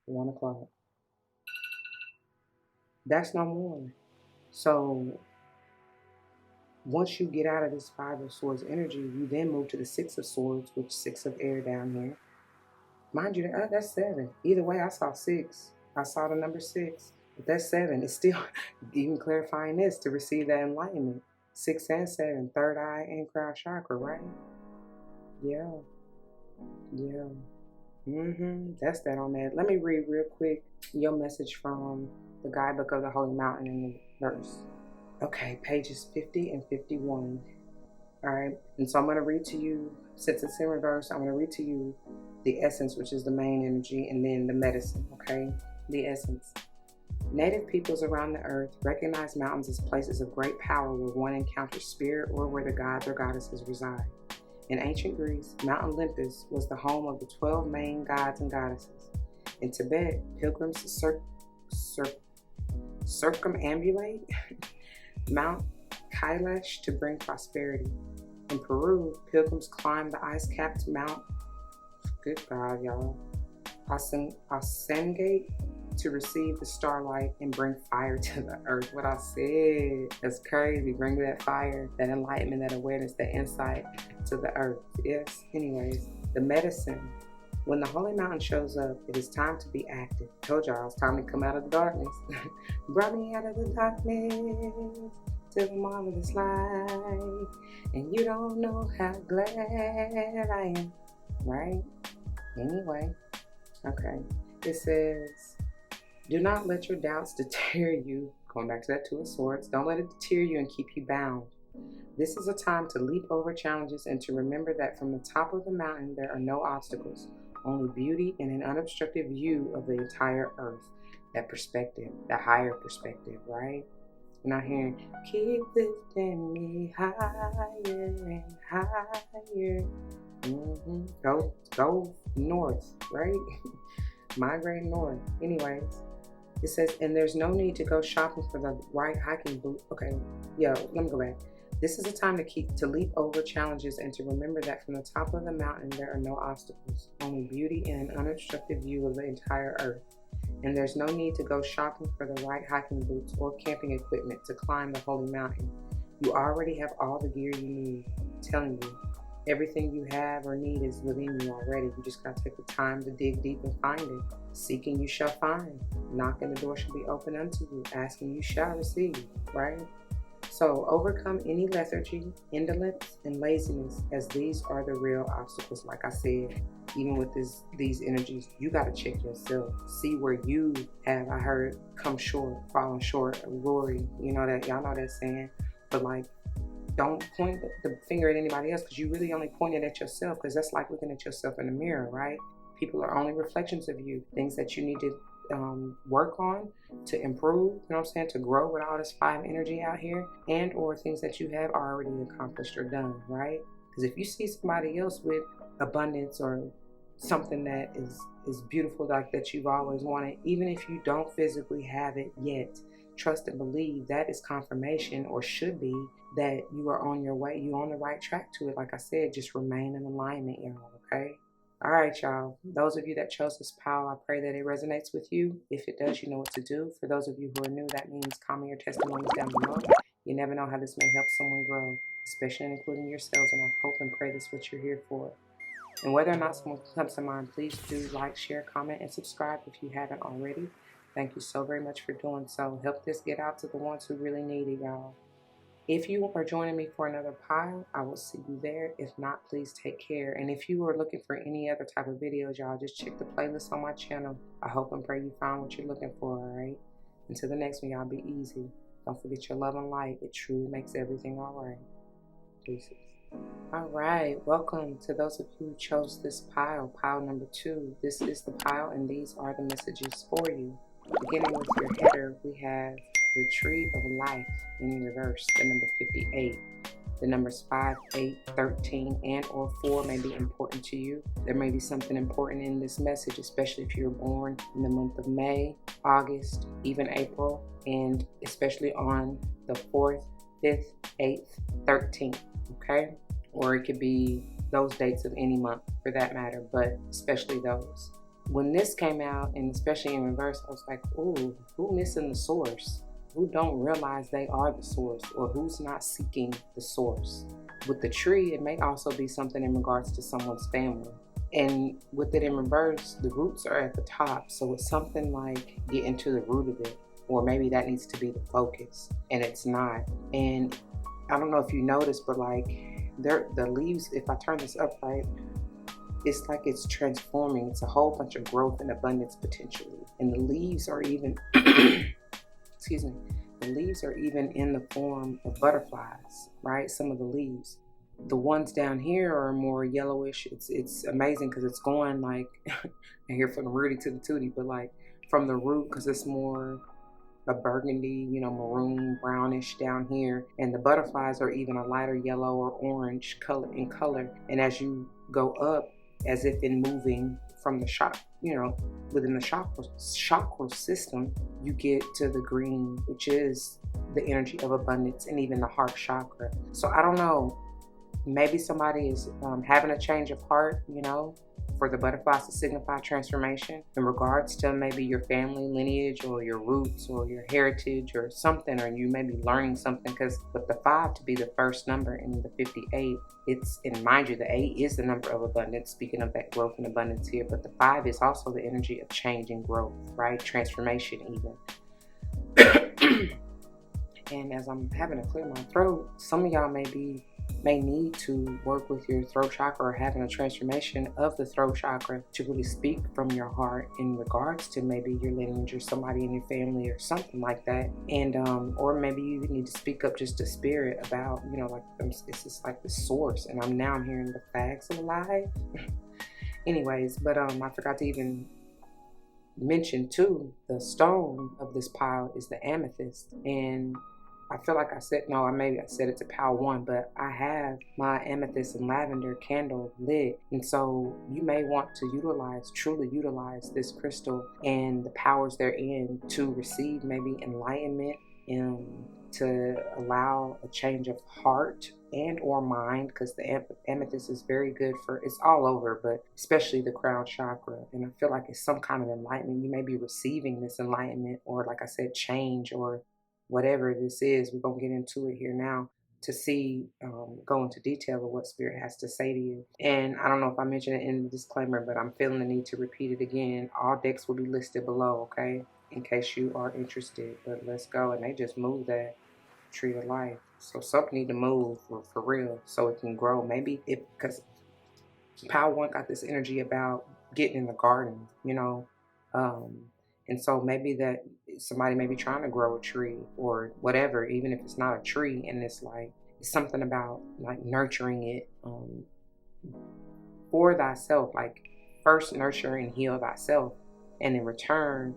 1 o'clock. That's no more. So once you get out of this 5 of Swords energy, you then move to the 6 of Swords, which 6 of air down here. Mind you, that's 7. Either way, I saw 6. I saw the number 6. But that's 7. It's still even clarifying this to receive that enlightenment. 6 and 7, third eye and crown chakra, right? Yeah. That's that on that. Let me read real quick your message from the Guidebook of the Holy Mountain in the verse. Okay, pages 50 and 51. All right, and so I'm going to read to you, since it's in reverse, I'm going to read to you the essence, which is the main energy, and then the medicine, okay? The essence. Native peoples around the earth recognize mountains as places of great power where one encounters spirit or where the gods or goddesses reside. In ancient Greece, Mount Olympus was the home of the 12 main gods and goddesses. In Tibet, pilgrims circumambulate Mount Kailash to bring prosperity. In Peru, pilgrims climb the ice-capped Mount, good God, y'all, Asengate to receive the starlight and bring fire to the earth. What I said, that's crazy. Bring that fire, that enlightenment, that awareness, that insight to the earth. Yes, anyways, the medicine. When the holy mountain shows up, it is time to be active. Told y'all it's time to come out of the darkness. Brought me out of the darkness to the marvelous light, and you don't know how glad I am, right? Anyway, okay, it says, do not let your doubts deter you. Going back to that 2 of Swords, don't let it deter you and keep you bound. This is a time to leap over challenges and to remember that from the top of the mountain there are no obstacles, only beauty and an unobstructed view of the entire earth. That perspective, that higher perspective, right? And I hear, keep lifting me higher and higher. Go north, right? Migrate north. Anyways, it says, and there's no need to go shopping for the right hiking boot. Okay, let me go back. This is a time to leap over challenges and to remember that from the top of the mountain there are no obstacles, only beauty and an unobstructed view of the entire earth. And there's no need to go shopping for the right hiking boots or camping equipment to climb the holy mountain. You already have all the gear you need. I'm telling you, everything you have or need is within you already. You just gotta take the time to dig deep and find it. Seeking you shall find. Knocking, the door shall be open unto you. Asking, you shall receive, right? So overcome any lethargy, indolence, and laziness, as these are the real obstacles. Like I said, even with these energies, you got to check yourself. See where you have, I heard, come short, fallen short of glory. You know that, y'all know that saying. But like, don't point the finger at anybody else, because you really only pointed at yourself, because that's like looking at yourself in the mirror, right? People are only reflections of you. Things that you need to work on to improve, you know what I'm saying, to grow with all this 5 energy out here, and or things that you have already accomplished or done, right? Because if you see somebody else with abundance or something that is beautiful, like that you've always wanted, even if you don't physically have it yet, trust and believe that is confirmation, or should be, that you are on your way, you're on the right track to it. Like I said, just remain in alignment, y'all, okay? All right, y'all. Those of you that chose this pile, I pray that it resonates with you. If it does, you know what to do. For those of you who are new, that means comment your testimonies down below. You never know how this may help someone grow, especially including yourselves, and I hope and pray this is what you're here for. And whether or not someone comes to mind, please do like, share, comment, and subscribe if you haven't already. Thank you so very much for doing so. Help this get out to the ones who really need it, y'all. If you are joining me for another pile, I will see you there. If not, please take care. And if you are looking for any other type of videos, y'all, just check the playlist on my channel. I hope and pray you find what you're looking for, all right? Until the next one, y'all, be easy. Don't forget your love and light. It truly makes everything all right. Deuces. All right, welcome to those of you who chose this pile number 2. This is the pile, and these are the messages for you. Beginning with your header, we have the Tree of Life in reverse, the number 58. The numbers 5, 8, 13, and or 4 may be important to you. There may be something important in this message, especially if you're born in the month of May, August, even April, and especially on the 4th, 5th, 8th, 13th, okay? Or it could be those dates of any month for that matter, but especially those. When this came out, and especially in reverse, I was like, ooh, who missing the source? Who don't realize they are the source, or who's not seeking the source? With the tree, it may also be something in regards to someone's family. And with it in reverse, the roots are at the top. So it's something like getting to the root of it, or maybe that needs to be the focus, and it's not. And I don't know if you noticed, but like the leaves, if I turn this up right, it's like it's transforming. It's a whole bunch of growth and abundance potentially. And the leaves are even, excuse me, the leaves are even in the form of butterflies, right? Some of the leaves. The ones down here are more yellowish. It's amazing because it's going like, I hear from the Rudy to the Tootie, but like from the root, because it's more a burgundy, maroon, brownish down here. And the butterflies are even a lighter yellow or orange color in color. And as you go up, as if in moving from the within the chakra system, you get to the green, which is the energy of abundance, and even the heart chakra. So I don't know, maybe somebody is having a change of heart, for the butterflies to signify transformation in regards to maybe your family lineage or your roots or your heritage or something, or you may be learning something, because with the 5 to be the first number in the 58, and mind you, the 8 is the number of abundance, speaking of that growth and abundance here, but the 5 is also the energy of change and growth, right? Transformation even. And as I'm having to clear my throat, some of y'all may need to work with your throat chakra, or having a transformation of the throat chakra to really speak from your heart in regards to maybe your lineage or somebody in your family or something like that. And or maybe you need to speak up just to spirit about, like it's just like the source. And I'm hearing the facts of life. Anyways, but I forgot to even mention too, the stone of this pile is the amethyst. And I feel like I said, no, maybe I said it to Pal 1, but I have my amethyst and lavender candle lit. And so you may want to truly utilize this crystal and the powers therein to receive maybe enlightenment and to allow a change of heart and or mind, because the amethyst is very good for, it's all over, but especially the crown chakra. And I feel like it's some kind of enlightenment. You may be receiving this enlightenment, or like I said, change, or whatever this is. We're going to get into it here now to see, go into detail of what Spirit has to say to you. And I don't know if I mentioned it in the disclaimer, but I'm feeling the need to repeat it again. All decks will be listed below, okay, in case you are interested. But let's go. And they just moved that tree of life. So something need to move for real so it can grow. Maybe because Power 1 got this energy about getting in the garden, you know. And so maybe that somebody may be trying to grow a tree or whatever, even if it's not a tree, and it's like, it's something about like nurturing it for thyself, like first nurture and heal thyself, and in return,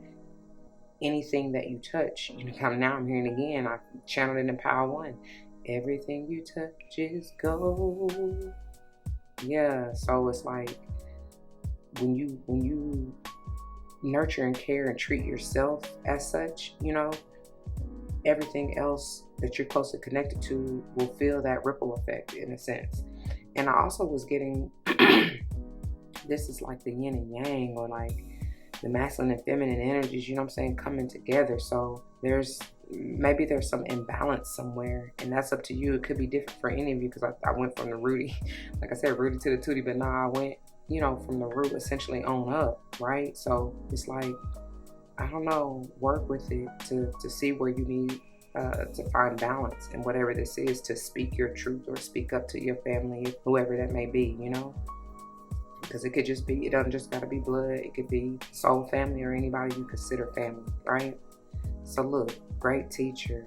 anything that you touch, you know, now I'm hearing again, I channeled it in Power 1, everything you touch is gold. Yeah, so it's like when you nurture and care and treat yourself as such, you know, everything else that you're closely connected to will feel that ripple effect in a sense. And I also was getting this is like the yin and yang, or like the masculine and feminine energies, you know what I'm saying, coming together. So maybe there's some imbalance somewhere, and that's up to you. It could be different for any of you, because I went from the Rudy, like I said, Rudy to the Tootie, but now I went, you know, from the root essentially on up, right? So it's like, I don't know, work with it to see where you need to find balance, and whatever this is, to speak your truth or speak up to your family, whoever that may be, you know. Because it could just be, it doesn't just gotta be blood, it could be soul family or anybody you consider family, right? So look, great teacher,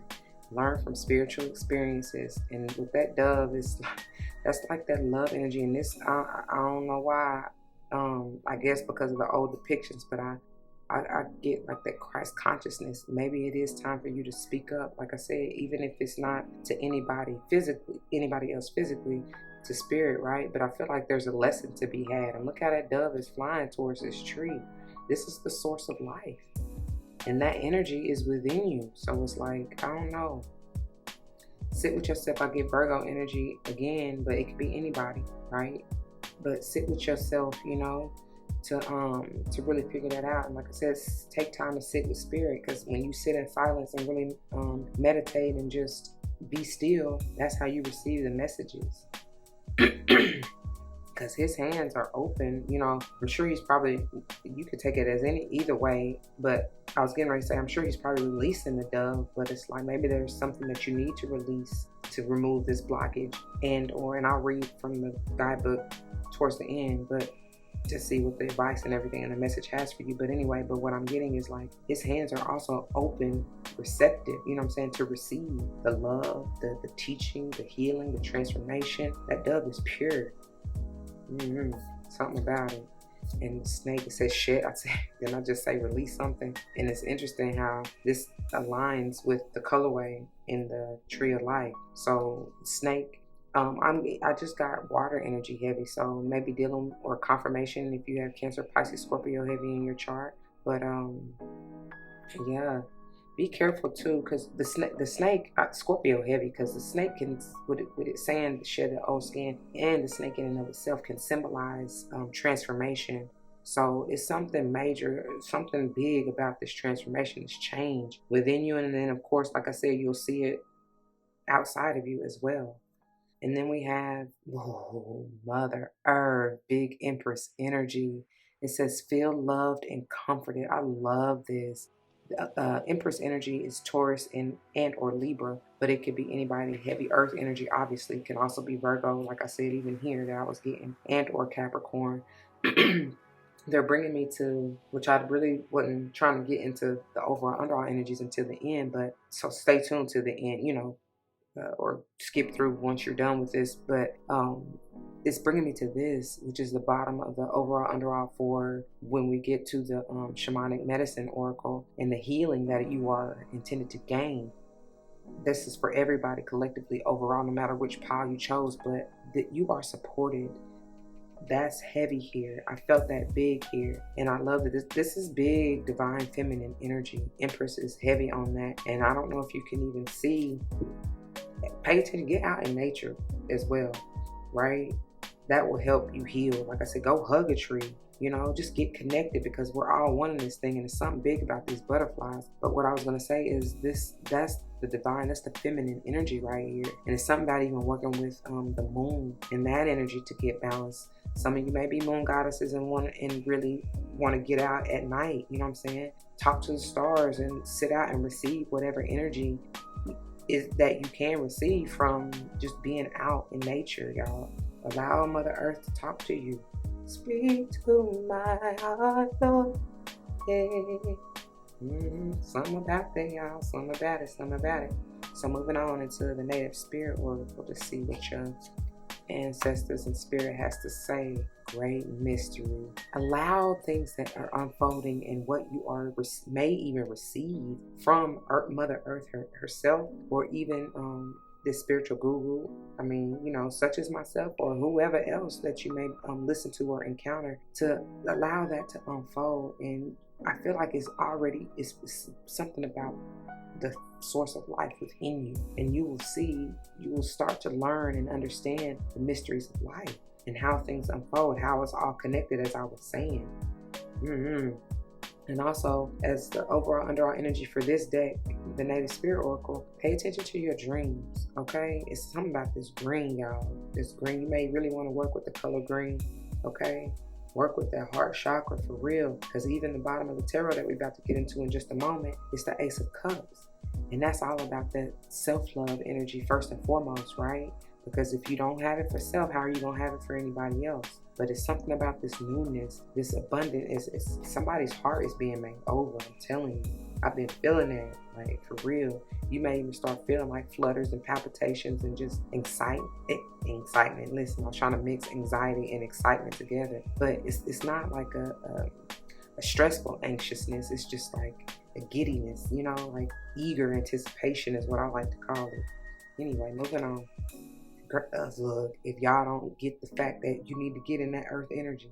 learn from spiritual experiences. And with that dove, that's like that love energy. And this, I don't know why, I guess because of the old depictions, but I get like that Christ consciousness. Maybe it is time for you to speak up, like I said, even if it's not to anybody else physically, to spirit, right? But I feel like there's a lesson to be had. And look how that dove is flying towards this tree. This is the source of life, and that energy is within you. So it's like, I don't know, sit with yourself. I get Virgo energy again, but it could be anybody, right? But sit with yourself, you know, to really figure that out. And like I said, take time to sit with spirit, because when you sit in silence and really meditate and just be still, that's how you receive the messages. Because his hands are open, you know. I'm sure he's probably, you could take it as either way, but I was getting ready to say, I'm sure he's probably releasing the dove, but it's like maybe there's something that you need to release to remove this blockage, and I'll read from the guidebook towards the end, but to see what the advice and everything and the message has for you. But anyway, but what I'm getting is like, his hands are also open, receptive, you know what I'm saying, to receive the love, the teaching, the healing, the transformation. That dove is pure. Something about it. And the snake, it says shed. Then I just say release something. And it's interesting how this aligns with the colorway in the tree of life. So snake, I just got water energy heavy, so maybe dealing or confirmation if you have Cancer, Pisces, Scorpio heavy in your chart. But yeah, be careful too, because the snake, Scorpio heavy, because the snake can, with it saying shed the old skin, and the snake in and of itself can symbolize transformation. So it's something major, something big about this transformation, this change within you, and then of course, like I said, you'll see it outside of you as well. And then we have, Mother Earth, big Empress energy. It says, feel loved and comforted. I love this. Empress energy is Taurus and or Libra, but it could be anybody. Heavy Earth energy, obviously, can also be Virgo, like I said, even here that I was getting, and or Capricorn. They're bringing me to, which I really wasn't trying to get into the overall underall energies until the end, but so stay tuned to the end, you know. Or skip through once you're done with this, but it's bringing me to this, which is the bottom of the overall underall for when we get to the shamanic medicine oracle and the healing that you are intended to gain. this is for everybody collectively overall, no matter which pile you chose, but that you are supported. That's heavy here. I felt that big here, and I love that this is big divine feminine energy. Empress is heavy on that, and I don't know if you can even see. Pay attention, get out in nature as well, right? That will help you heal. Like I said, go hug a tree, just get connected, because we're all one in this thing, and there's something big about these butterflies. But what I was going to say is that's the divine, that's the feminine energy right here. And it's something about even working with the moon and that energy to get balanced. Some of you may be moon goddesses and really want to get out at night, you know what I'm saying? Talk to the stars and sit out and receive whatever energy is that you can receive from just being out in nature, y'all. Allow Mother Earth to talk to you. Speak to my heart, Lord. Yeah. Something about that, y'all. Something about it. So moving on into the native spirit oracle to see what your ancestors and spirit has to say. Great mystery. Allow things that are unfolding and what you may even receive from Mother Earth herself, or even this spiritual guru. I mean, such as myself or whoever else that you may listen to or encounter, to allow that to unfold. And I feel like it's something about the source of life within you, and you will start to learn and understand the mysteries of life and how things unfold, how it's all connected, as I was saying. And also, as the overall underall energy for this deck, the Native Spirit Oracle, pay attention to your dreams, okay? It's something about this green, y'all. This green, you may really want to work with the color green, okay? Work with that heart chakra for real, because even the bottom of the tarot that we're about to get into in just a moment is the Ace of Cups. And that's all about that self-love energy first and foremost, right? Because if you don't have it for self, how are you going to have it for anybody else? But it's something about this newness, this abundance. It's somebody's heart is being made over. I'm telling you. I've been feeling that, like, for real. You may even start feeling like flutters and palpitations and just excitement. Listen, I'm trying to mix anxiety and excitement together. But it's not like a stressful anxiousness. It's just like a giddiness, like eager anticipation is what I like to call it. Anyway, moving on. Look, if y'all don't get the fact that you need to get in that earth energy,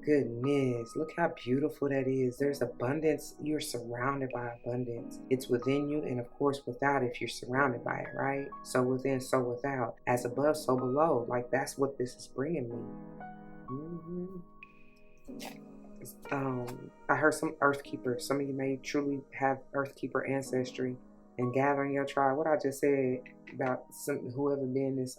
goodness, look how beautiful that is. There's abundance. You're surrounded by abundance. It's within you, and of course without, if you're surrounded by it, right? So within, so without. As above, so below. Like, that's what this is bringing me. I heard some earth keepers. Some of you may truly have earth keeper ancestry and gathering your tribe. What I just said about whoever being this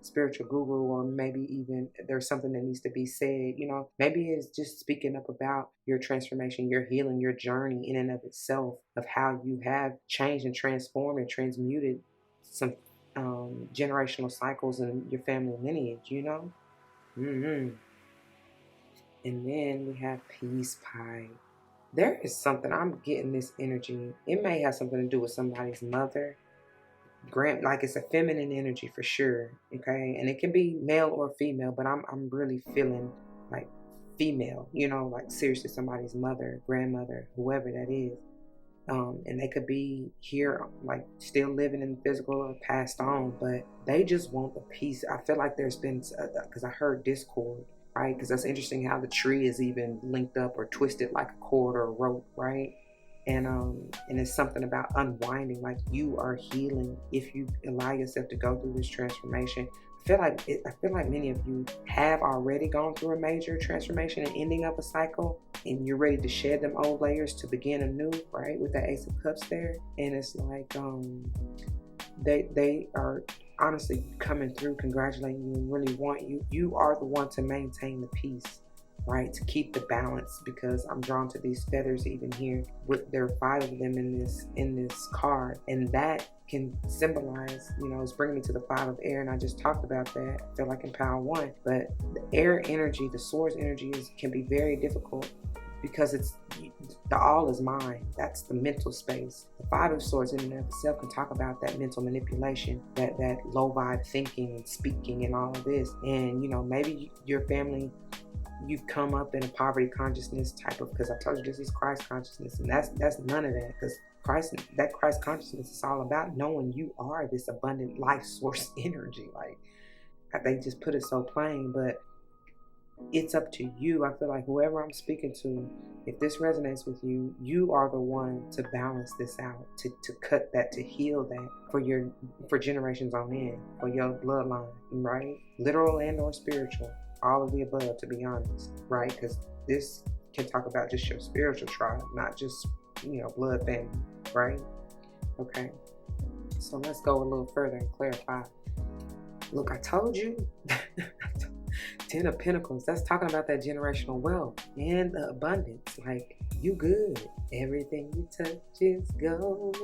spiritual guru, or maybe even there's something that needs to be said, maybe it's just speaking up about your transformation, your healing, your journey in and of itself, of how you have changed and transformed and transmuted some generational cycles in your family lineage, And then we have peace pie. There is something, I'm getting this energy. It may have something to do with somebody's mother, like it's a feminine energy for sure, okay? And it can be male or female, but I'm really feeling like female, like seriously somebody's mother, grandmother, whoever that is. And they could be here, like still living in the physical or passed on, but they just want the peace. I feel like there's been, because I heard discord, right? Because that's interesting how the tree is even linked up or twisted like a cord or a rope, right? And it's something about unwinding, like you are healing if you allow yourself to go through this transformation. I feel like many of you have already gone through a major transformation and ending of a cycle, and you're ready to shed them old layers to begin anew, right? With the Ace of Cups there. And it's like they are honestly coming through, congratulating you, and really want you. You are the one to maintain the peace, right? To keep the balance, because I'm drawn to these feathers even here. There are 5 of them in this card, and that can symbolize, it's bringing me to the 5 of air, and I just talked about that. I feel like in Power 1, but the air energy, the source energy can be very difficult, because the all is mind. That's the mental space. The 5 of Swords in and of itself can talk about that mental manipulation, that low vibe thinking and speaking and all of this. And maybe your family, you've come up in a poverty consciousness type of, because I told you this is Christ consciousness, and that's none of that, because Christ consciousness is all about knowing you are this abundant life source energy. Like, they just put it so plain, but it's up to you. I feel like whoever I'm speaking to, if this resonates with you, you are the one to balance this out, to cut that, to heal that for generations on end, for your bloodline, right? Literal and or spiritual, all of the above, to be honest, right? Because this can talk about just your spiritual tribe, not just, blood family, right? Okay, so let's go a little further and clarify. Look, I told you. 10 of Pentacles, that's talking about that generational wealth and the abundance. Like, you good. Everything you touch is gold.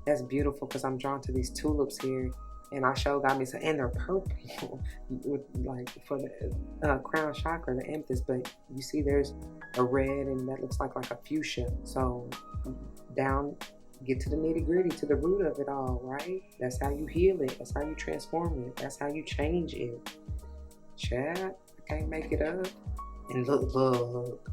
That's beautiful, because I'm drawn to these tulips here. And I got me some, and they're purple with, like, for the crown chakra, the amethyst. But you see there's a red, and that looks like a fuchsia. So get to the nitty gritty, to the root of it all, right? That's how you heal it. That's how you transform it. That's how you change it. Chat, I can't make it up. And look,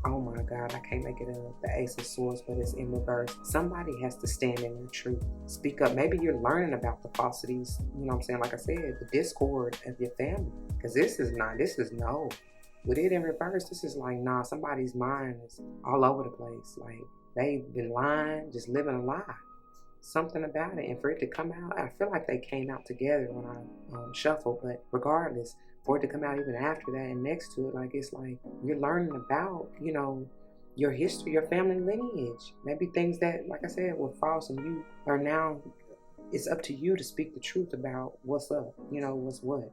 oh my God, I can't make it up. The Ace of Swords, but it's in reverse. Somebody has to stand in their truth. Speak up. Maybe you're learning about the falsities, you know what I'm saying? Like I said, the discord of your family. Because this is no. With it in reverse, this is like, nah, somebody's mind is all over the place. Like, they've been lying, just living a lie. Something about it. And for it to come out, I feel like they came out together when I shuffled. But regardless, for it to come out even after that and next to it, like, it's like you're learning about, your history, your family lineage. Maybe things that, like I said, were false, and you are now, it's up to you to speak the truth about what's up, what's what,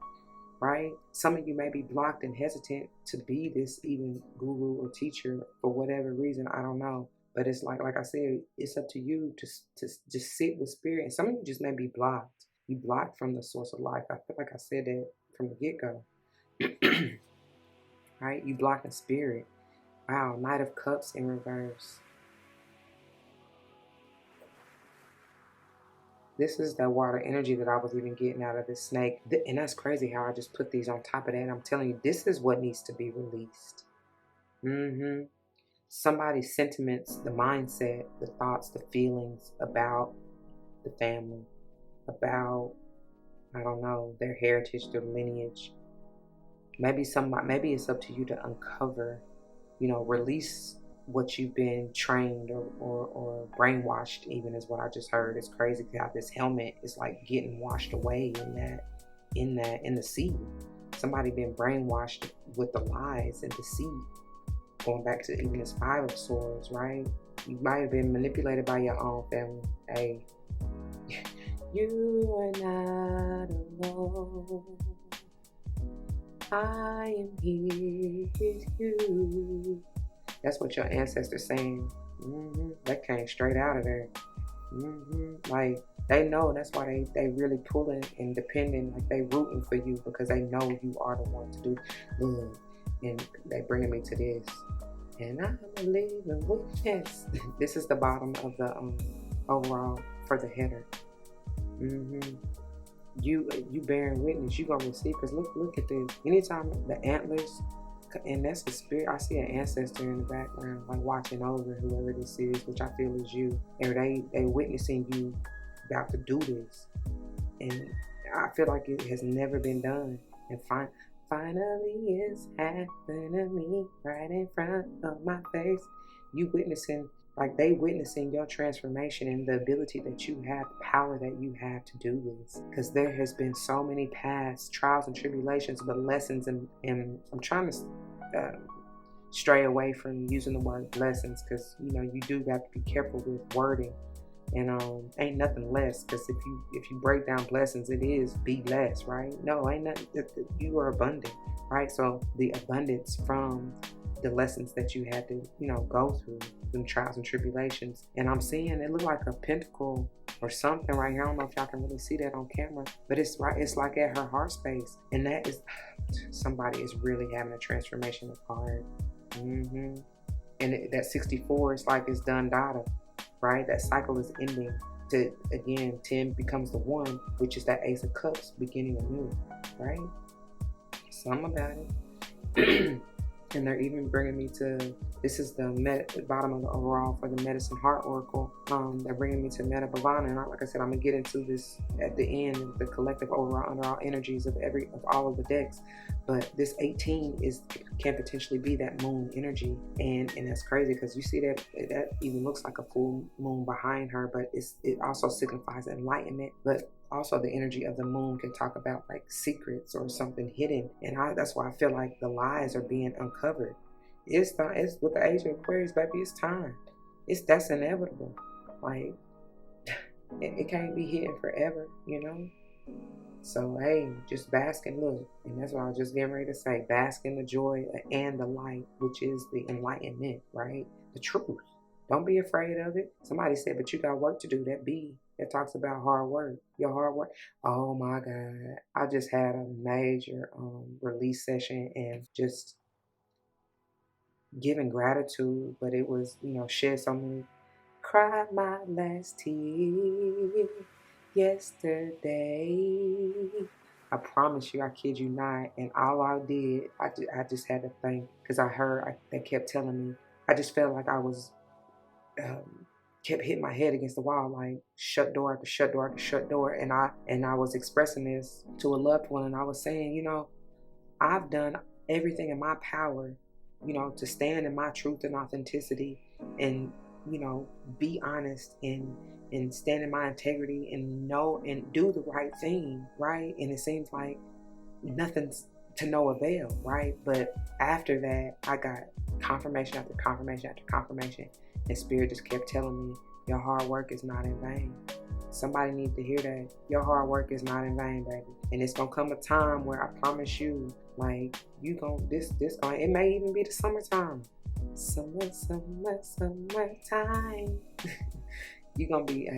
right? Some of you may be blocked and hesitant to be this even guru or teacher for whatever reason, I don't know. But it's like I said, it's up to you to just sit with spirit. And some of you just may be blocked. You blocked from the source of life. I feel like I said that from the get-go. Right? You blocking spirit. Wow, Knight of Cups in reverse. This is that water energy that I was even getting out of this snake. And that's crazy how I just put these on top of that. I'm telling you, this is what needs to be released. Somebody's sentiments, the mindset, the thoughts, the feelings about the family, about, I don't know, their heritage, their lineage. Maybe it's up to you to uncover, release what you've been trained or brainwashed, even, is what I just heard. It's crazy how this helmet is like getting washed away in the sea. Somebody been brainwashed with the lies and deceit. Going back to even this Five of Swords, right? You might have been manipulated by your own family. Hey, you are not alone. I am here with you. That's what your ancestors saying. That came straight out of there. Like, they know. That's why they really pulling and depending. Like, they rooting for you because they know you are the one to do good. And they bringing me to this. And I'm a living witness. This is the bottom of the overall for the header. You bearing witness. You gonna receive. Because look at this. Anytime the antlers, and that's the spirit. I see an ancestor in the background, like watching over whoever this is, which I feel is you. And they witnessing you about to do this. And I feel like it has never been done. And finally it's happened to me right in front of my face. You witnessing, like they witnessing your transformation and the ability that you have, the power that you have to do this. Because there has been so many past trials and tribulations, but lessons, and I'm trying to stray away from using the word lessons, because you do have to be careful with wording. And ain't nothing less, because if you break down blessings, it is be less, right? No, ain't nothing. You are abundant, right? So the abundance from the lessons that you had to go through, them trials and tribulations. And I'm seeing it look like a pentacle or something right here. I don't know if y'all can really see that on camera, but it's like at her heart space, and that is somebody is really having a transformation of heart. And that 64 is like it's done data. Right? That cycle is ending. To again, 10 becomes the 1, which is that Ace of Cups, beginning anew. Right? Something about it. And they're even bringing me to, this is the bottom of the overall for the Medicine Heart Oracle. They're bringing me to Meta Bhavana, and like I said, I'm gonna get into this at the end of the collective overall underall energies of all of the decks. But this 18 can potentially be that moon energy, and that's crazy because you see that even looks like a full moon behind her, but it also signifies enlightenment. But also the energy of the moon can talk about like secrets or something hidden, and that's why I feel like the lies are being uncovered. It's with the age of Aquarius, baby. It's time. That's inevitable. Like it can't be hidden forever, you know. So hey, just bask and look, and that's what I was just getting ready to say. Bask in the joy and the light, which is the enlightenment, right? The truth. Don't be afraid of it. Somebody said, but you got work to do. That talks about hard work. Your hard work. Oh my God. I just had a major release session and just giving gratitude, but it was, shed so many. Cried my last tear yesterday. I promise you, I kid you not. And all I did, I just had to thank, because they kept telling me, I just felt like I was, kept hitting my head against the wall, like shut door after shut door after shut door. And I was expressing this to a loved one, and I was saying, I've done everything in my power, to stand in my truth and authenticity, and be honest and stand in my integrity and know and do the right thing, right? And it seems like nothing's to no avail, right? But after that, I got confirmation after confirmation after confirmation, and Spirit just kept telling me, your hard work is not in vain. Somebody needs to hear that. Your hard work is not in vain, baby. And it's gonna come a time where I promise you, like it may even be the summertime. Summertime. You're gonna be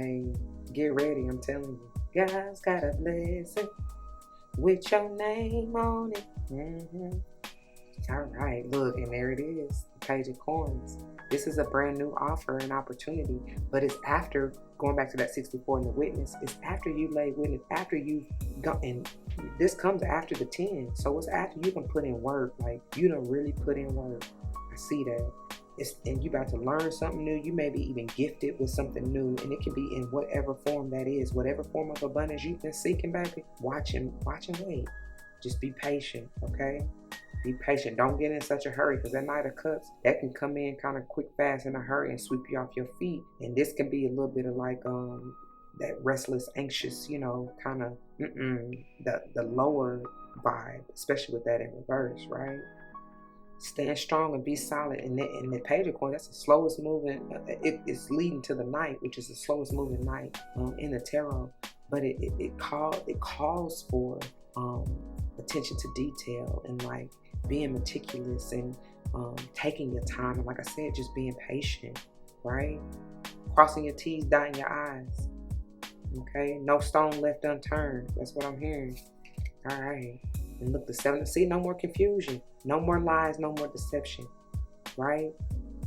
get ready, I'm telling you. God's got a blessing with your name on it. All right, look, and there it is, the Page of Coins. This is a brand new offer and opportunity, but it's after, going back to that 64 and the witness, it's after you lay witness, after you've gone, and this comes after the 10. So it's after you can put in work, like you done really put in work. I see that. And you about to learn something new. You may be even gifted with something new, and it can be in whatever form that is, whatever form of abundance you've been seeking, baby. Watch and wait. Just be patient, okay? Be patient. Don't get in such a hurry, because that Knight of Cups, that can come in kind of quick, fast, in a hurry and sweep you off your feet. And this can be a little bit of like that restless, anxious, kind of the lower vibe, especially with that in reverse, right? Stand strong and be solid. And the Page of Coins, that's the slowest moving. It's leading to the Knight, which is the slowest moving Knight in the tarot. But it calls for attention to detail and like being meticulous and taking your time. And like I said, just being patient, right? Crossing your T's, dotting your I's. Okay, no stone left unturned. That's what I'm hearing. All right. And look, the 7, see, no more confusion, no more lies, no more deception, right?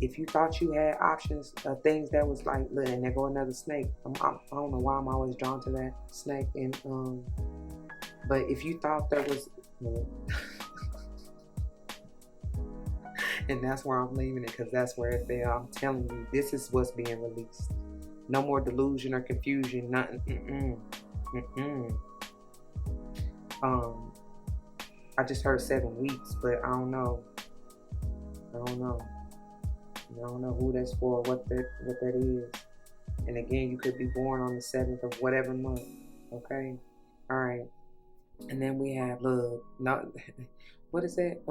If you thought you had options of things that was like, look, and there go another snake. I don't know why I'm always drawn to that snake. And but if you thought there was, and that's where I'm leaving it, because that's where it fell. I'm telling you, this is what's being released. No more delusion or confusion. Nothing. I just heard 7 weeks, but I don't know. I don't know who that's for, what that is. And again, you could be born on the 7th of whatever month. Okay? All right. And then we have love. No, what is that?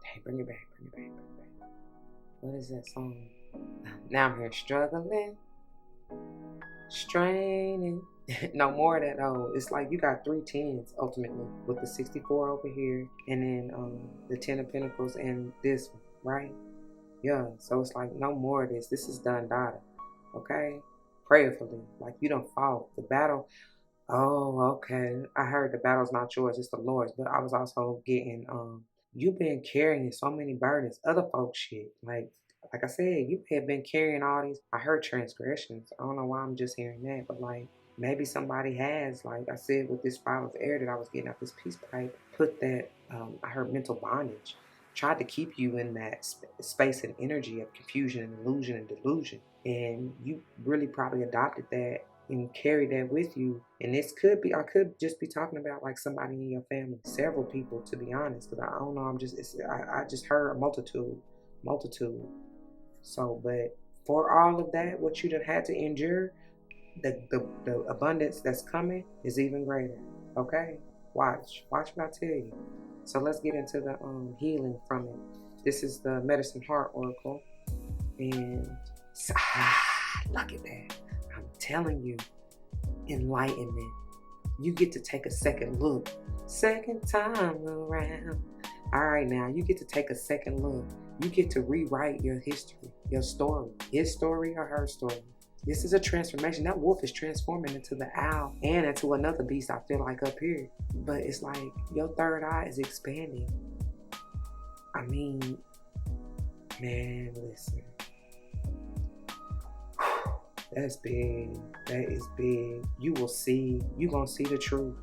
Hey, bring it back. What is that song? Now I'm here struggling, straining. No more of that. Oh, it's like you got 3 10s ultimately, with the 64 over here, and then the 10 of Pentacles and this one, right? Yeah. So it's like no more of this. This is done, data. Okay. Prayerfully, like you don't fall. The battle. Oh, okay. I heard the battle's not yours, it's the Lord's. But I was also getting you've been carrying so many burdens, other folks shit. Like I said, you have been carrying all these. I heard transgressions. I don't know why I'm just hearing that, but like maybe somebody has, like I said, with this 5 of air that I was getting out this peace pipe, put that I heard mental bondage. tried to keep you in that space and energy of confusion and illusion and delusion. And you really probably adopted that and carry that with you. And this could be, I could just be talking about like somebody in your family, several people, to be honest, because I don't know, I just heard a multitude. So, but for all of that, what you done had to endure, the abundance that's coming is even greater. Okay, watch what I tell you. So let's get into the healing from it. This is the Medicine Heart Oracle, and look at that. I'm telling you, enlightenment. You get to take a second look. Second time around. All right, now you get to take a second look. You get to rewrite your history, your story, his story or her story. This is a transformation. That wolf is transforming into the owl and into another beast, I feel like, up here. But it's like your third eye is expanding. I mean, man, listen. That's big. That is big. You will see. You're going to see the truth.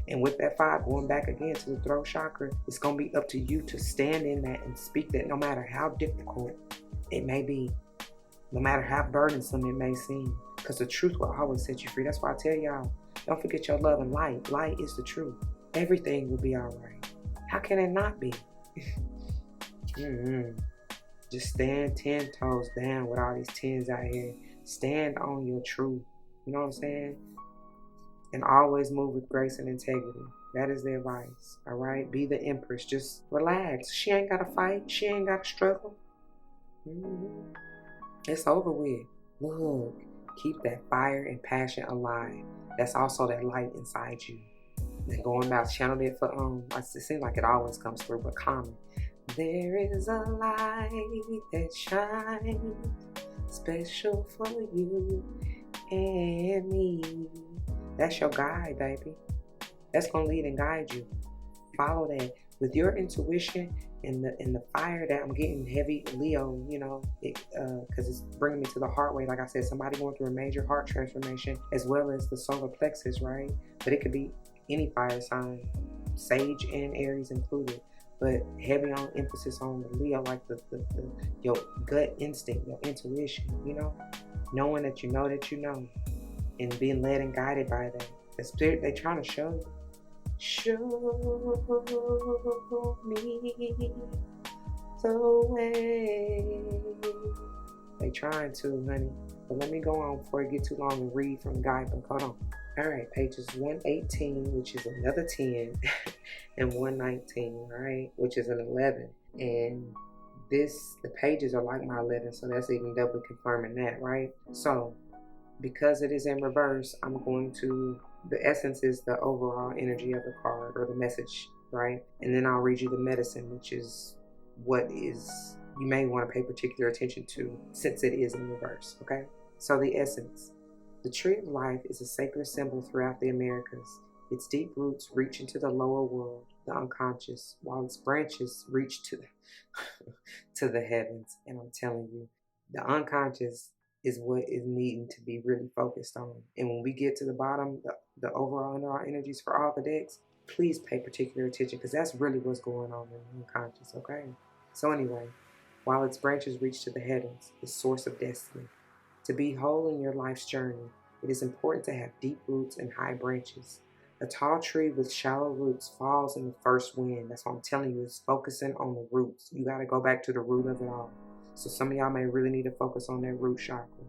And with that 5 going back again to the throat chakra, it's going to be up to you to stand in that and speak that, no matter how difficult it may be, no matter how burdensome it may seem, because the truth will always set you free. That's why I tell y'all, don't forget your love and light. Light is the truth. Everything will be all right. How can it not be? Just stand 10 toes down with all these 10s out here. Stand on your truth. You know what I'm saying? And always move with grace and integrity. That is the advice. All right? Be the empress. Just relax. She ain't got to fight. She ain't got to struggle. It's over with. Look, keep that fire and passion alive. That's also that light inside you. And going back, channeled it for, it seems like it always comes through, but common. There is a light that shines special for you and me. That's your guide, baby. That's going to lead and guide you. Follow that with your intuition and the fire that I'm getting heavy Leo, you know, because it's bringing me to the heart way. Like I said, somebody going through a major heart transformation, as well as the solar plexus, right? But it could be any fire sign, Sage and Aries included. But heavy on emphasis on the Leo, like your gut instinct, your intuition, you know, knowing that you know, and being led and guided by that. The spirit, they're trying to show you. Show me the way. They trying to, honey. But let me go on before it get too long and read from the guidebook. Hold on. All right, pages 118, which is another 10, and 119, right, which is an 11. And the pages are like my 11, so that's even doubly confirming that, right? So, because it is in reverse, I'm going to, the essence is the overall energy of the card or the message, right? And then I'll read you the medicine, which is what is, you may want to pay particular attention to since it is in reverse, okay? So the essence. The tree of life is a sacred symbol throughout the Americas. Its deep roots reach into the lower world, the unconscious, while its branches reach to the heavens. And I'm telling you, the unconscious is what is needing to be really focused on. And when we get to the bottom, the overall and our energies for all the decks, please pay particular attention, because that's really what's going on in the unconscious, okay? So anyway, while its branches reach to the heavens, the source of destiny. To be whole in your life's journey, it is important to have deep roots and high branches. A tall tree with shallow roots falls in the first wind. That's what I'm telling you, is focusing on the roots. You got to go back to the root of it all. So some of y'all may really need to focus on that root chakra.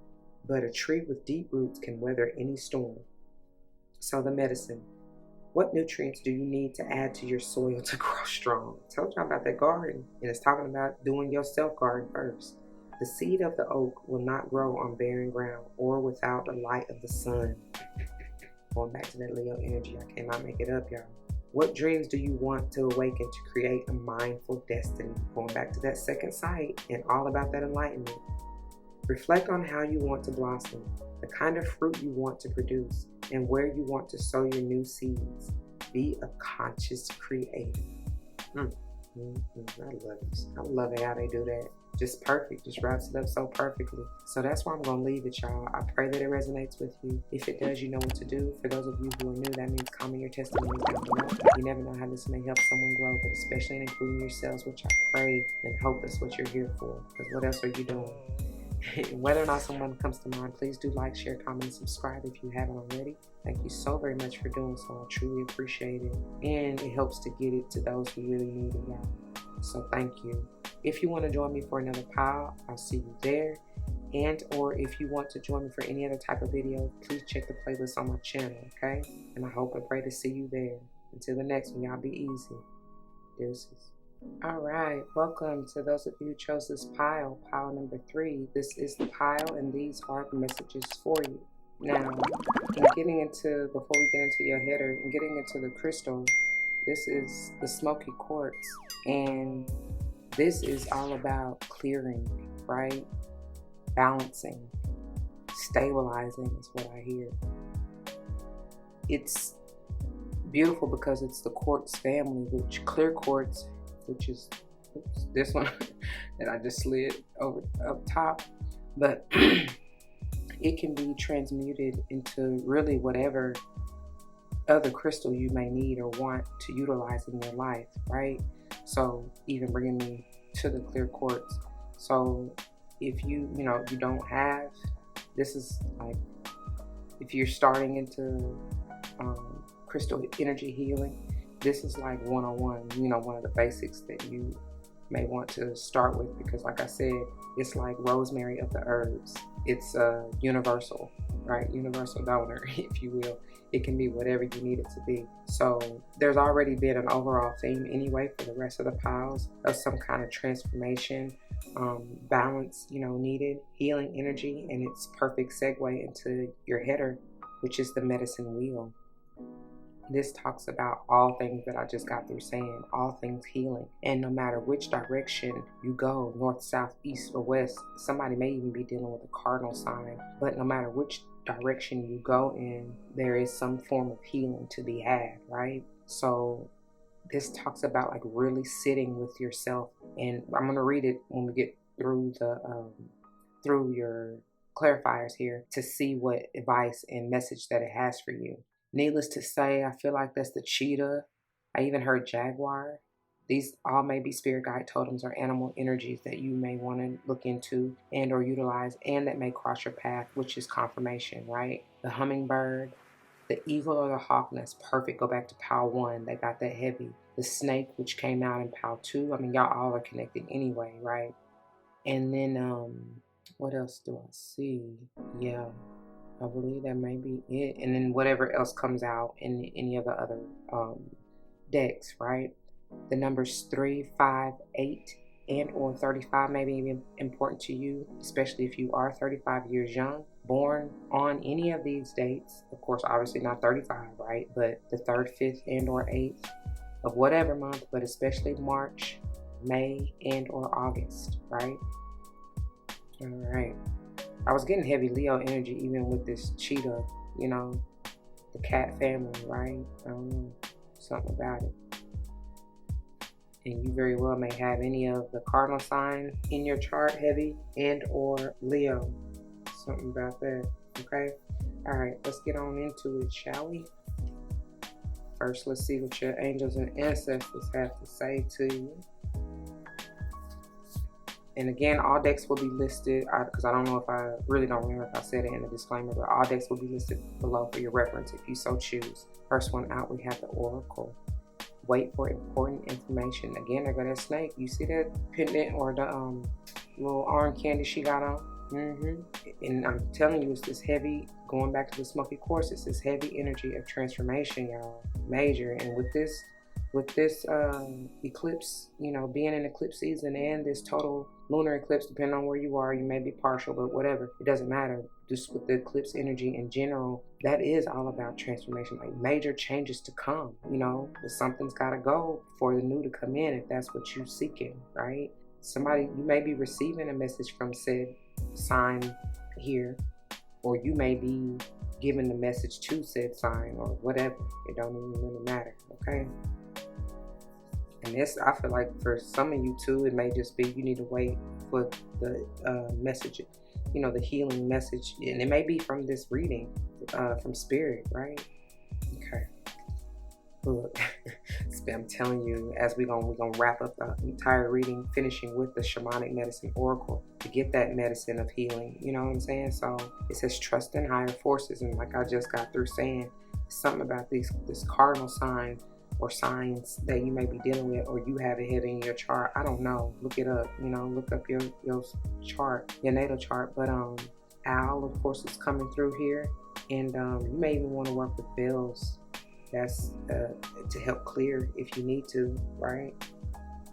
But a tree with deep roots can weather any storm. So the medicine. What nutrients do you need to add to your soil to grow strong? I told y'all about that garden. And it's talking about doing your self-garden first. The seed of the oak will not grow on barren ground or without the light of the sun. Going back to that Leo energy, I cannot make it up, y'all. What dreams do you want to awaken to create a mindful destiny? Going back to that second sight and all about that enlightenment. Reflect on how you want to blossom, the kind of fruit you want to produce, and where you want to sow your new seeds. Be a conscious creator. I love it how they do that. Just perfect. Just wraps it up so perfectly. So that's where I'm going to leave it, y'all. I pray that it resonates with you. If it does, you know what to do. For those of you who are new, that means comment your testimonies down below. You never know how this may help someone grow, but especially in including yourselves, which I pray and hope is what you're here for. Because what else are you doing? Whether or not someone comes to mind, please do like, share, comment, and subscribe if you haven't already. Thank you so very much for doing so. I truly appreciate it. And it helps to get it to those who really need it, y'all. So thank you. If you want to join me for another pile, I'll see you there. And or if you want to join me for any other type of video, please check the playlist on my channel, okay? And I hope and pray to see you there. Until the next one, y'all be easy. Deuces. All right, welcome to those of you who chose this pile number 3. This is the pile, and these are the messages for you. Now, before we get into your header and getting into the crystal, this is the Smoky Quartz, and this is all about clearing, right? Balancing, stabilizing is what I hear. It's beautiful because it's the quartz family, which clear quartz, which is this one that I just slid over up top, but it can be transmuted into really whatever other crystal you may need or want to utilize in your life, right? So even bringing me to the clear quartz. So if you don't have, this is like, if you're starting into crystal energy healing, this is like 101, one of the basics that you may want to start with, because like I said, it's like rosemary of the herbs. It's universal, right? Universal donor, if you will. It can be whatever you need it to be. So there's already been an overall theme anyway for the rest of the piles of some kind of transformation, balance, needed, healing energy, and it's perfect segue into your header, which is the medicine wheel. This talks about all things that I just got through saying, all things healing. And no matter which direction you go, north, south, east, or west, somebody may even be dealing with a cardinal sign, but no matter which direction you go in, there is some form of healing to be had, right? So this talks about like really sitting with yourself. And I'm going to read it when we get through through your clarifiers here to see what advice and message that it has for you. Needless to say, I feel like that's the cheetah. I even heard jaguar. These all may be spirit guide totems or animal energies that you may want to look into and or utilize, and that may cross your path, which is confirmation, right? The hummingbird, the eagle or the hawk, that's perfect. Go back to pile 1. They got that heavy. The snake, which came out in pile 2. I mean, y'all all are connected anyway, right? And then, what else do I see? Yeah. I believe that may be it. And then whatever else comes out in any of the other decks, right? The numbers 3, 5, 8, and or 35 may be important to you, especially if you are 35 years young, born on any of these dates. Of course, obviously not 35, right? But the 3rd, 5th, and or 8th of whatever month, but especially March, May, and or August, right? All right. I was getting heavy Leo energy even with this cheetah, the cat family, right? I don't know, something about it. And you very well may have any of the cardinal sign in your chart, heavy, and or Leo. Something about that, okay? All right, let's get on into it, shall we? First, let's see what your angels and ancestors have to say to you. And again, all decks will be listed, because I don't really don't remember if I said it in the disclaimer, but all decks will be listed below for your reference if you so choose. First one out, we have the Oracle. Wait for important information. Again, there go that snake. You see that pendant or the little arm candy she got on? And I'm telling you, it's this heavy, going back to the Smoky Quartz, it's this heavy energy of transformation, y'all. Major. And with this eclipse, being in eclipse season and this total lunar eclipse, depending on where you are, you may be partial, but whatever, it doesn't matter. Just with the eclipse energy in general, that is all about transformation, like major changes to come, but something's got to go for the new to come in if that's what you're seeking, right? You may be receiving a message from said sign here, or you may be giving the message to said sign or whatever. It don't even really matter, okay? And this, I feel like for some of you too, it may just be you need to wait for the message, the healing message. And it may be from this reading, from spirit, right? Okay. Look, I'm telling you, as we're gonna wrap up the entire reading, finishing with the shamanic medicine oracle to get that medicine of healing. You know what I'm saying? So it says trust in higher forces, and like I just got through saying, something about this cardinal sign or signs that you may be dealing with, or you have it hidden in your chart. I don't know. Look it up. Look up your chart, your natal chart. But owl, of course, is coming through here, and you may even want to work with bells. That's to help clear if you need to, right?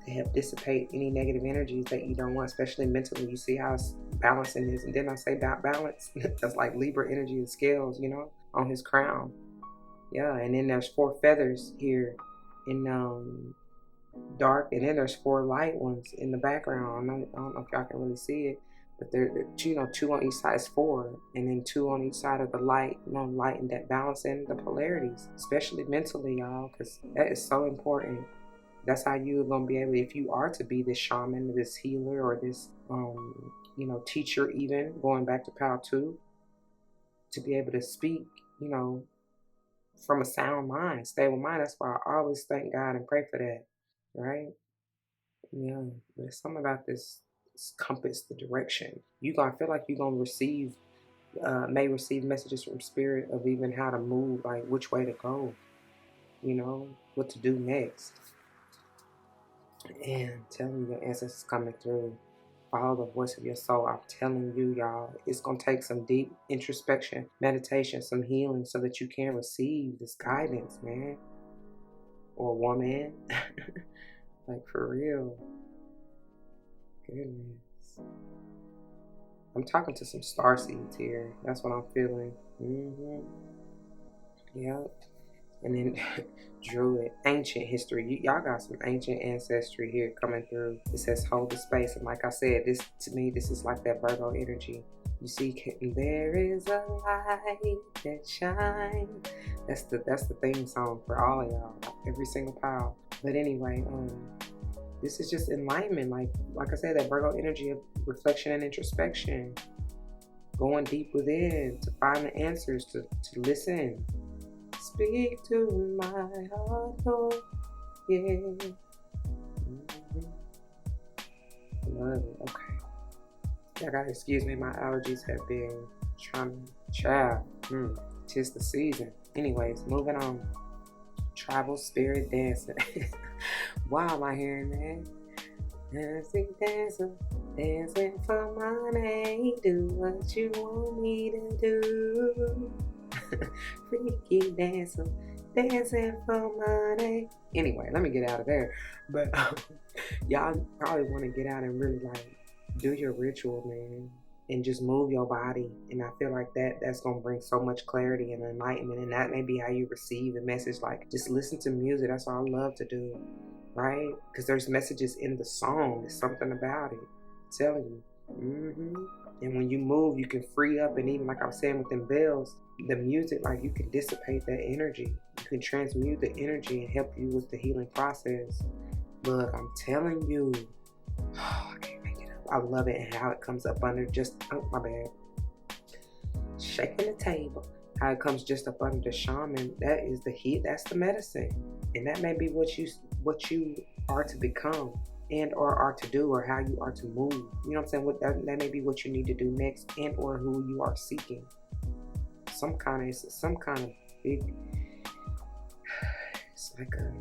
To help dissipate any negative energies that you don't want, especially mentally. You see how it's balancing this. And then I say about balance, that's like Libra energy and scales, on his crown. Yeah, and then there's 4 feathers here in dark, and then there's 4 light ones in the background. I don't know if y'all can really see it, but they're 2 on each side is 4, and then 2 on each side of the light, light and that balancing the polarities, especially mentally, y'all, because that is so important. That's how you're gonna be able, if you are to be this shaman, this healer, or this teacher, even going back to Power 2, to be able to speak, from a sound mind, stable mind. That's why I always thank God and pray for that, right? Yeah, but it's something about this compass, the direction. You're gonna feel like you're gonna may receive messages from spirit of even how to move, like which way to go, what to do next. And telling you, your ancestors coming through. Follow the voice of your soul. I'm telling you, y'all, it's going to take some deep introspection, meditation, some healing so that you can receive this guidance, man. Or woman. Like, for real. Goodness. I'm talking to some starseeds here. That's what I'm feeling. Yep. And then Druid, ancient history. Y'all got some ancient ancestry here coming through. It says hold the space. And like I said, this to me, this is like that Virgo energy. You see, there is a light that shines. That's the theme song for all of y'all, every single pile. But anyway, this is just enlightenment. Like I said, that Virgo energy of reflection and introspection. Going deep within to find the answers, to listen. Speak to my heart, oh, yeah. Love it. Okay. I gotta excuse me, my allergies have been child. Tis the season. Anyways, moving on. Tribal spirit dancing. Why am I hearing that? Dancing, dancing for money. Do what you want me to do. Freaky dancing for money. Anyway, let me get out of there. But y'all probably want to get out and really do your ritual, man, and just move your body. And I feel like that's gonna bring so much clarity and enlightenment. And that may be how you receive a message. Like, just listen to music. That's what I love to do, right? Because there's messages in the song. There's something about it. I'm telling you. And when you move, you can free up. And even like I was saying with them bells, the music, you can dissipate that energy. You can transmute the energy and help you with the healing process. Look, I'm telling you, I can't make it up. I love it, and how it comes up under my bad. Shaking the table. How it comes just up under the shaman. That is the heat. That's the medicine. And that may be what you are to become, and or are to do, or how you are to move. You know what I'm saying? That may be what you need to do next, and or who you are seeking. Some kind of big, it's like a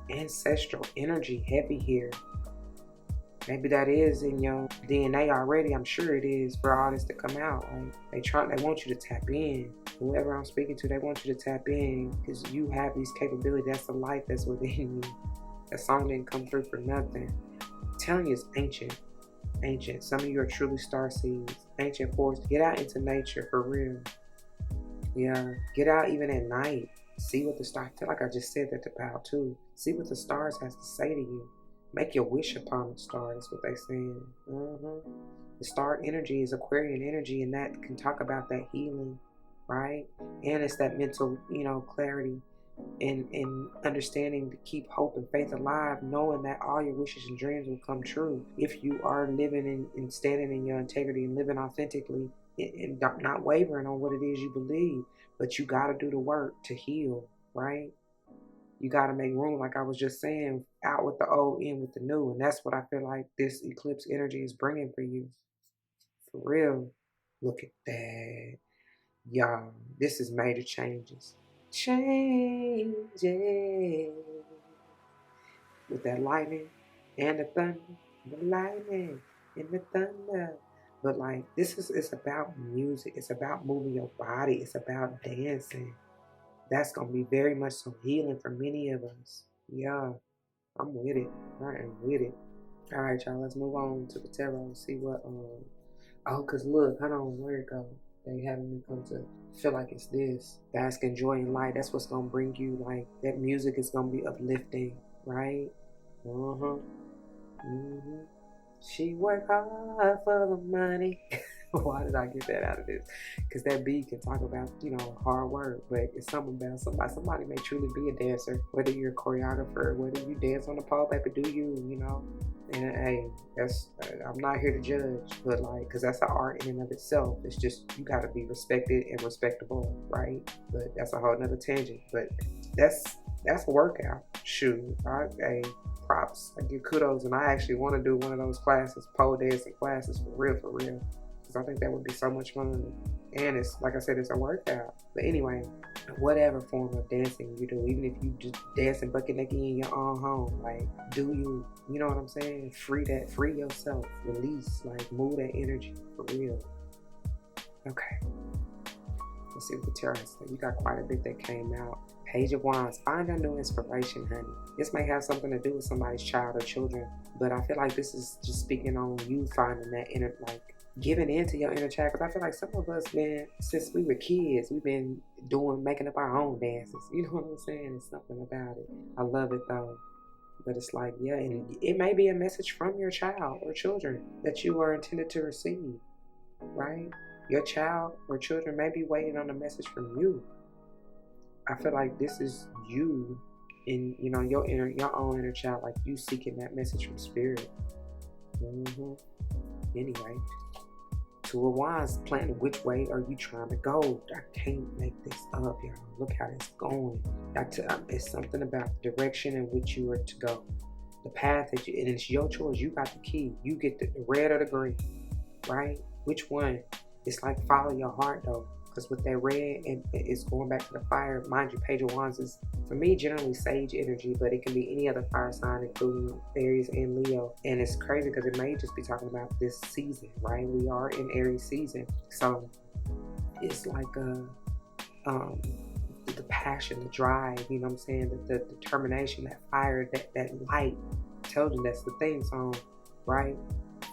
ancestral energy heavy here. Maybe that is in your DNA already. I'm sure it is, for all this to come out. They want you to tap in. Whoever I'm speaking to, they want you to tap in, because you have these capabilities. That's the light that's within you. That song didn't come through for nothing. I'm telling you, it's ancient. Ancient. Some of you are truly starseeds. Ancient force. Get out into nature for real. Yeah. Get out even at night. See what the stars, like I just said that to Pal too. See what the stars has to say to you. Make your wish upon the star. That's what they're saying. The star energy is Aquarian energy, and that can talk about that healing, right? And it's that mental, clarity and understanding to keep hope and faith alive, knowing that all your wishes and dreams will come true if you are living and standing in your integrity and living authentically and not wavering on what it is you believe. But you got to do the work to heal, right? You got to make room, like I was just saying, out with the old, in with the new. And that's what I feel like this eclipse energy is bringing for you. For real. Look at that. Y'all, this is major changes. Changes. With that lightning and the thunder. The lightning and the thunder. But like, it's about music. It's about moving your body. It's about dancing. That's going to be very much so healing for many of us. Yeah, I'm with it. I am with it. All right, y'all, let's move on to the tarot and see what, because look, hold on, where it go? They having me come to feel like it's this. Bask in joy and light. That's what's going to bring you, like, that music is going to be uplifting, right? She worked hard for the money. Why did I get that out of this? Because that beat can talk about, hard work, but it's something about somebody. Somebody may truly be a dancer, whether you're a choreographer, whether you dance on the pole paper, do you, And hey, I'm not here to judge, but like, because that's an art in and of itself. It's just, you got to be respected and respectable, right? But that's a whole nother tangent. But that's a workout. Shoot, hey, props. I give kudos, and I actually want to do one of those classes, pole dancing classes, for real, because I think that would be so much fun. And it's, like I said, it's a workout. But anyway, whatever form of dancing you do, even if you just dancing bucket naked in your own home, like, do you know what I'm saying? Free yourself, release, like, move that energy, for real. Okay. Let's see what the tarot says. You got quite a bit that came out. Page of Wands. Find a new inspiration, honey. This may have something to do with somebody's child or children, but I feel like this is just speaking on you finding that inner, like, giving into your inner child. Because I feel like some of us, man, since we were kids, we've been making up our own dances. You know what I'm saying? It's something about it. I love it though. But it's like, yeah, and it may be a message from your child or children that you are intended to receive, right? Your child or children may be waiting on a message from you. I feel like this is you in, your own inner child, like you seeking that message from spirit. Anyway, Two of Wands, planning which way are you trying to go? I can't make this up, y'all. Look how it's going. It's something about the direction in which you are to go. The path and it's your choice. You got the key. You get the red or the green, right? Which one? It's like follow your heart though. Because with that red, and it's going back to the fire. Mind you, Page of Wands is, for me, generally sage energy, but it can be any other fire sign, including Aries and Leo. And it's crazy because it may just be talking about this season, right? We are in Aries season. So it's like the passion, the drive, you know what I'm saying? The determination, that fire, that light. I told you that's the theme song, right?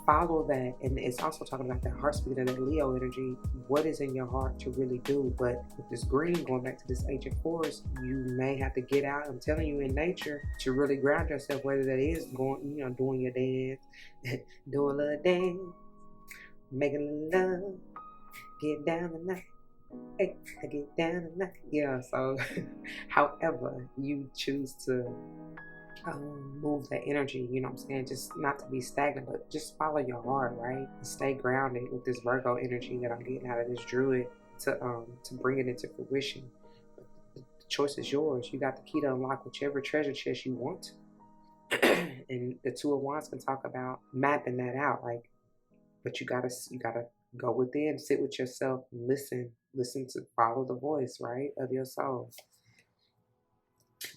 Follow that. And it's also talking about that heart speed and that Leo energy. What is in your heart to really do? But with this green, going back to this ancient forest, you may have to get out, I'm telling you, in nature to really ground yourself, whether that is going, doing your dance, do a little dance, making love, get down tonight. Hey, I get down tonight. Yeah, so however you choose to move that energy, you know what I'm saying? Just not to be stagnant, but just follow your heart, right? And stay grounded with this Virgo energy that I'm getting out of this Druid to bring it into fruition. But the choice is yours. You got the key to unlock whichever treasure chest you want. And the Two of Wands can talk about mapping that out, like, but you gotta go within, sit with yourself, listen to follow the voice, right, of your soul.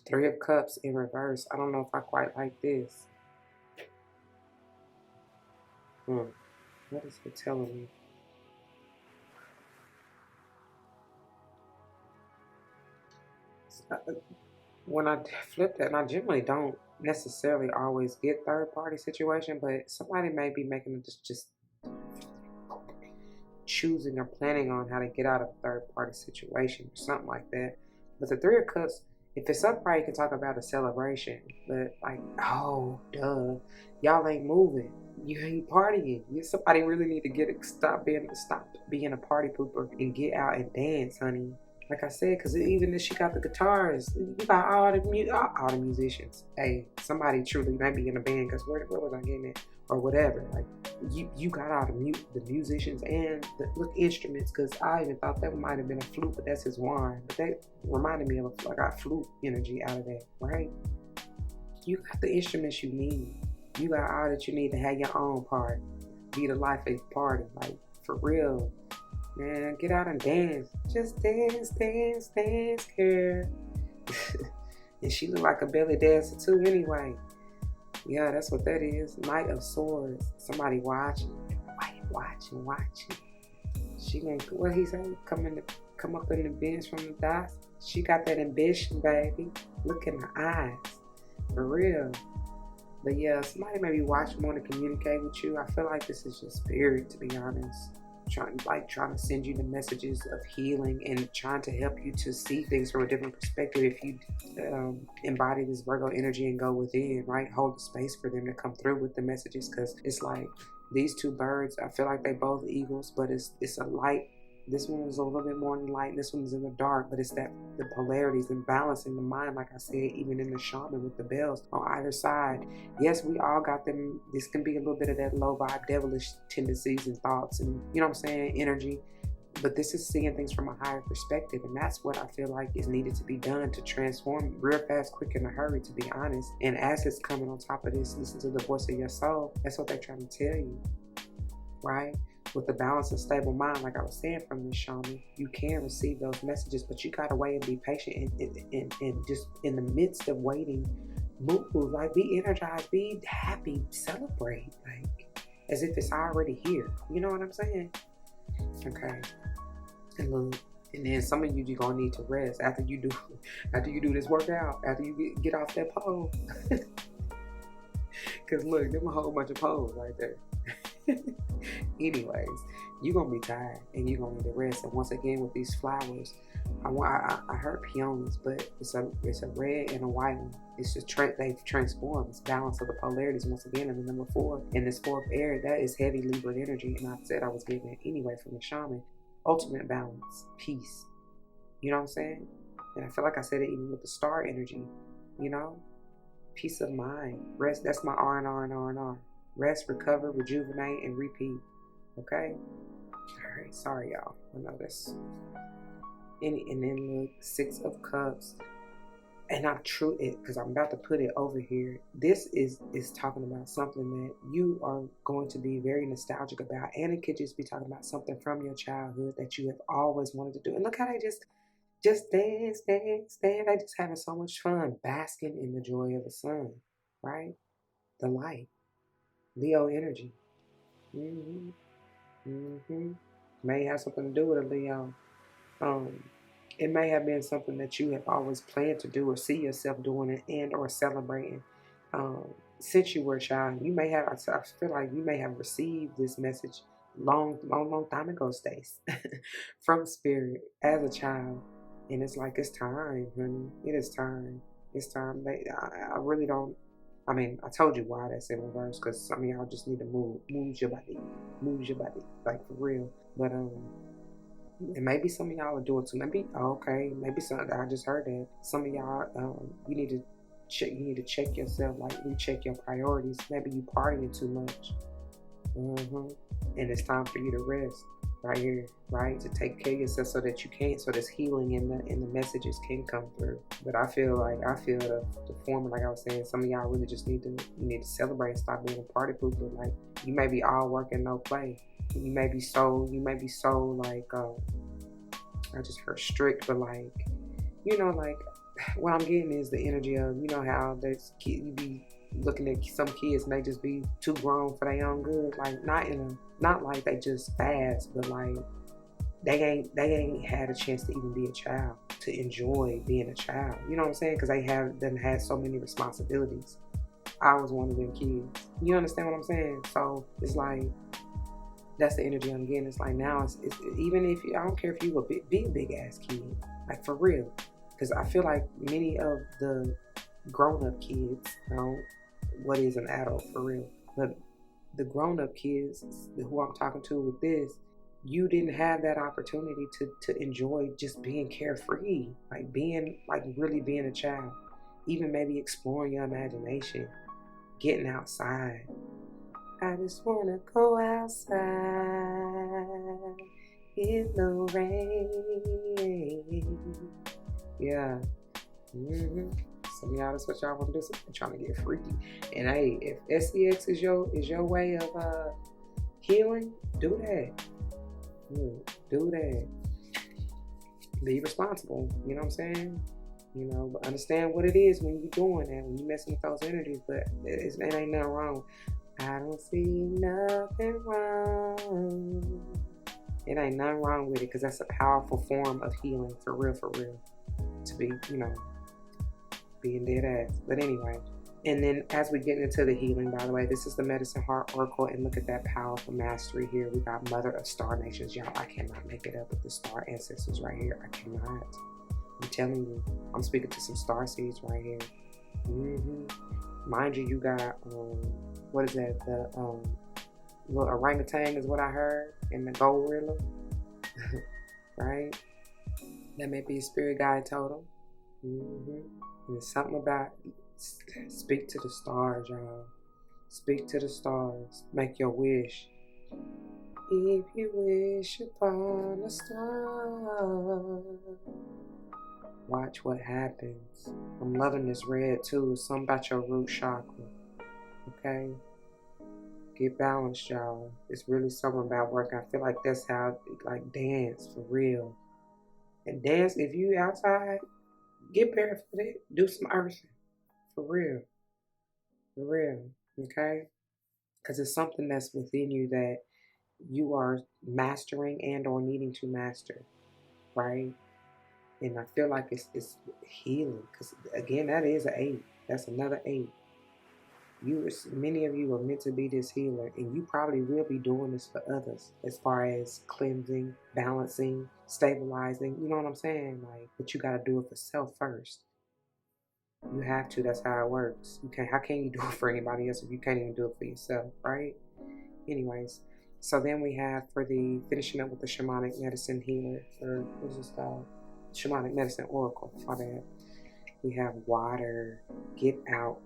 Three of Cups in reverse. I don't know if I quite like this. What is it telling me? When I flip that, and I generally don't necessarily always get third party situation, but somebody may be making just choosing or planning on how to get out of a third party situation or something like that. But the Three of Cups, if it's somebody, you can talk about a celebration, but like, oh, duh, y'all ain't moving. You ain't partying. Somebody really need to stop being a party pooper and get out and dance, honey. Like I said, because even if she got the guitars, you got all the musicians. Hey, somebody truly might be in a band, because where was I getting it? Or whatever. Like, you got all the musicians and the instruments, because I even thought that might have been a flute, but that's his wand. But that reminded me of I got flute energy out of that, right? You got the instruments you need. You got all that you need to have your own part. Be the life of the party, like, for real. Man, get out and dance. Just dance, dance, dance, girl. And she look like a belly dancer too anyway. Yeah, that's what that is. Knight of Swords. Somebody watching. Watching. She gonna, what he say? Come up in the bench from the dots. She got that ambition, baby. Look in her eyes. For real. But yeah, somebody maybe watching, want to communicate with you. I feel like this is your spirit, to be honest. Trying to send you the messages of healing and trying to help you to see things from a different perspective. If you embody this Virgo energy and go within, right, hold the space for them to come through with the messages, because it's like these two birds, I feel like they both eagles, but it's a light. This one is a little bit more in the light, this one's in the dark, but it's that the polarities and balancing the mind, like I said, even in the shaman with the bells on either side. Yes, we all got them. This can be a little bit of that low vibe, devilish tendencies and thoughts and, you know what I'm saying, energy. But this is seeing things from a higher perspective, and that's what I feel like is needed to be done to transform real fast, quick, in a hurry, to be honest. And as it's coming on top of this, listen to the voice of your soul. That's what they're trying to tell you, right? With a balanced and stable mind, like I was saying from this shaman, you can receive those messages, but you gotta wait and be patient and just in the midst of waiting, move, like be energized, be happy, celebrate, like as if it's already here. You know what I'm saying? Okay. And look, and then some of you're gonna need to rest after you do this workout, after you get off that pole. Cause look, there's a whole bunch of poles right there. Anyways, you're gonna be tired and you're gonna need to rest. And once again, with these flowers, I heard peonies, but it's a red and a white one. It's just they've transformed. It's balance of the polarities once again. And the number 4 in this 4th air, that is heavy Libra energy. And I said I was getting it anyway from the shaman. Ultimate balance, peace. You know what I'm saying? And I feel like I said it even with the star energy. You know, peace of mind, rest. That's my R. Rest, recover, rejuvenate, and repeat. Okay? Alright, sorry y'all. I know this. And then look, 6 of Cups. And I'm true it, because I'm about to put it over here. This is talking about something that you are going to be very nostalgic about. And it could just be talking about something from your childhood that you have always wanted to do. And look how they just dance. They just having so much fun, basking in the joy of the sun, right? The light. Leo energy. May have something to do with a Leo. It may have been something that you have always planned to do or see yourself doing and or celebrating since you were a child. You may have, I feel like you may have received this message long time ago, Stace, from Spirit as a child. And it's like, it's time, honey. It is time. It's time. I really don't. I mean, I told you why that's in reverse, because some of y'all just need to move your body, like for real. But and maybe some of y'all are doing too. Maybe maybe some. I just heard that some of y'all, you need to check yourself, like recheck your priorities. Maybe you partying too much, and it's time for you to rest. Right here, right, to take care of yourself so that you can't, so this healing and the messages can come through. But I feel the former, like I was saying, some of y'all really just need to celebrate and stop being a party pooper. Like, you may be all work and no play. You may be so like I just heard strict, but like, you know, like what I'm getting is the energy of, you know how there's you be looking at some kids and they just be too grown for their own good, like not like they just fast, but like they ain't had a chance to even be a child, to enjoy being a child. You know what I'm saying? Because they done had so many responsibilities. I was one of them kids. You understand what I'm saying? So it's like, that's the energy I'm getting. It's like now, it's even if I don't care if you be a big ass kid, like for real, because I feel like many of the grown-up kids, what is an adult for real, but the grown-up kids who I'm talking to with this, you didn't have that opportunity to enjoy just being carefree, like really being a child, even maybe exploring your imagination, getting outside. I just wanna go outside in the rain. Yeah. Some of y'all, that's what y'all want to do. I'm trying to get freaky. And hey, if SCX is your way of healing, do that. Do that. Be responsible. You know what I'm saying? You know, but understand what it is when you're doing that, when you're messing with those energies. But it ain't nothing wrong. I don't see nothing wrong. It ain't nothing wrong with it, because that's a powerful form of healing, for real, to be, being dead ass. But anyway, and then as we get into the healing, by the way, this is the Medicine Heart Oracle, and look at that powerful mastery here. We got Mother of Star Nations, y'all. I cannot make it up with the star ancestors right here. I cannot. I'm telling you, I'm speaking to some star seeds right here. Mind you, you got what is that? The little orangutan is what I heard, and the gorilla, right? That may be a spirit guide totem. And there's something about speak to the stars, y'all. Speak to the stars. Make your wish. If you wish upon a star, watch what happens. I'm loving this red too. It's something about your root chakra. Okay? Get balanced, y'all. It's really something about working. I feel like that's how, like, dance for real. And dance, if you outside, get barefooted, do some earthing. For real. Okay? Because it's something that's within you that you are mastering and or needing to master. Right? And I feel like it's healing. Because, again, that is an 8. That's another 8. Many of you are meant to be this healer, and you probably will be doing this for others as far as cleansing, balancing, stabilizing. You know what I'm saying? Like, but you got to do it for self first. You have to. That's how it works. How can you do it for anybody else if you can't even do it for yourself, right? Anyways, so then we have for the finishing up with the shamanic medicine healer, or what's this called? Shamanic medicine oracle. My bad. We have water. Get out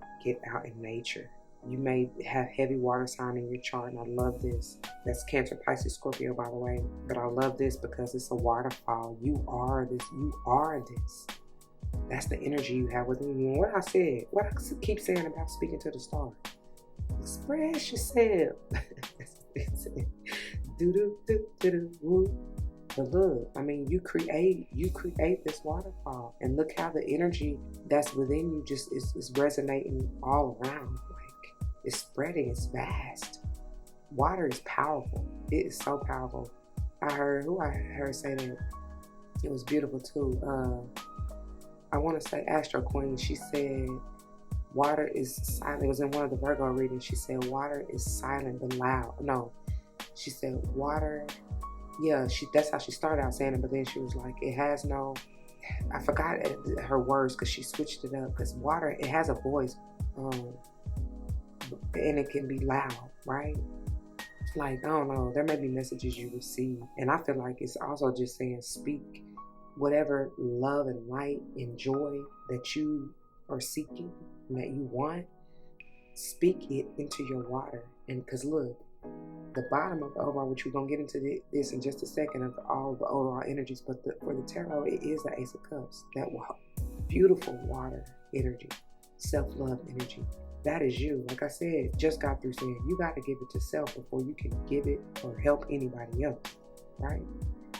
in nature. You may have heavy water sign in your chart, and I love this. That's Cancer, Pisces, Scorpio, by the way. But I love this because it's a waterfall. You are this. That's the energy you have within you. And what I keep saying about speaking to the stars. Express yourself. But look, I mean, you create this waterfall, and look how the energy that's within you just is resonating all around. Like, it's spreading, it's vast. Water is powerful. It is so powerful. I heard say that. It was beautiful too. I want to say Astro Queen. She said water is silent. It was in one of the Virgo readings. She said water is silent but loud. No, she said water. Yeah, that's how she started out saying it, but then she was like, it has no, I forgot her words because she switched it up, because water, it has a voice, and it can be loud, right? Like, I don't know, there may be messages you receive, and I feel like it's also just saying speak whatever love and light and joy that you are seeking and that you want, speak it into your water. And because look, the bottom of the overall, which we're going to get into this in just a second, of all the overall energies, but for the tarot, it is the Ace of Cups, that beautiful water energy, self-love energy. That is you. Like I said, just got through saying, you got to give it to self before you can give it or help anybody else, right?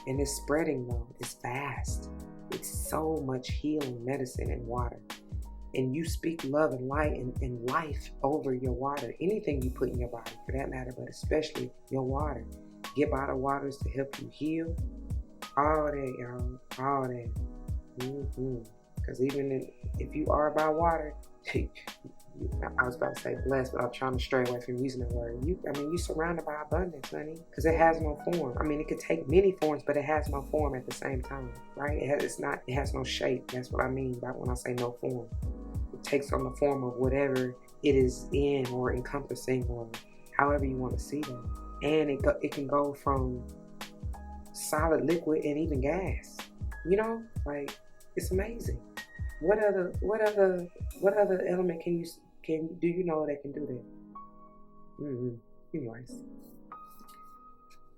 And it's spreading though. It's vast. It's so much healing medicine in water. And you speak love and light and life over your water. Anything you put in your body, for that matter, but especially your water. Get bottled waters to help you heal. All that, y'all. All that. Because even if you are by water, I was about to say blessed, but I'm trying to stray away from using that word. You're surrounded by abundance, honey. Because it has no form. I mean, it could take many forms, but it has no form at the same time, right? It has no shape. That's what I mean by when I say no form. It takes on the form of whatever it is in or encompassing, or however you want to see them. And it can go from solid, liquid, and even gas. You know, like, it's amazing. What other element do you know that can do that? Anyways,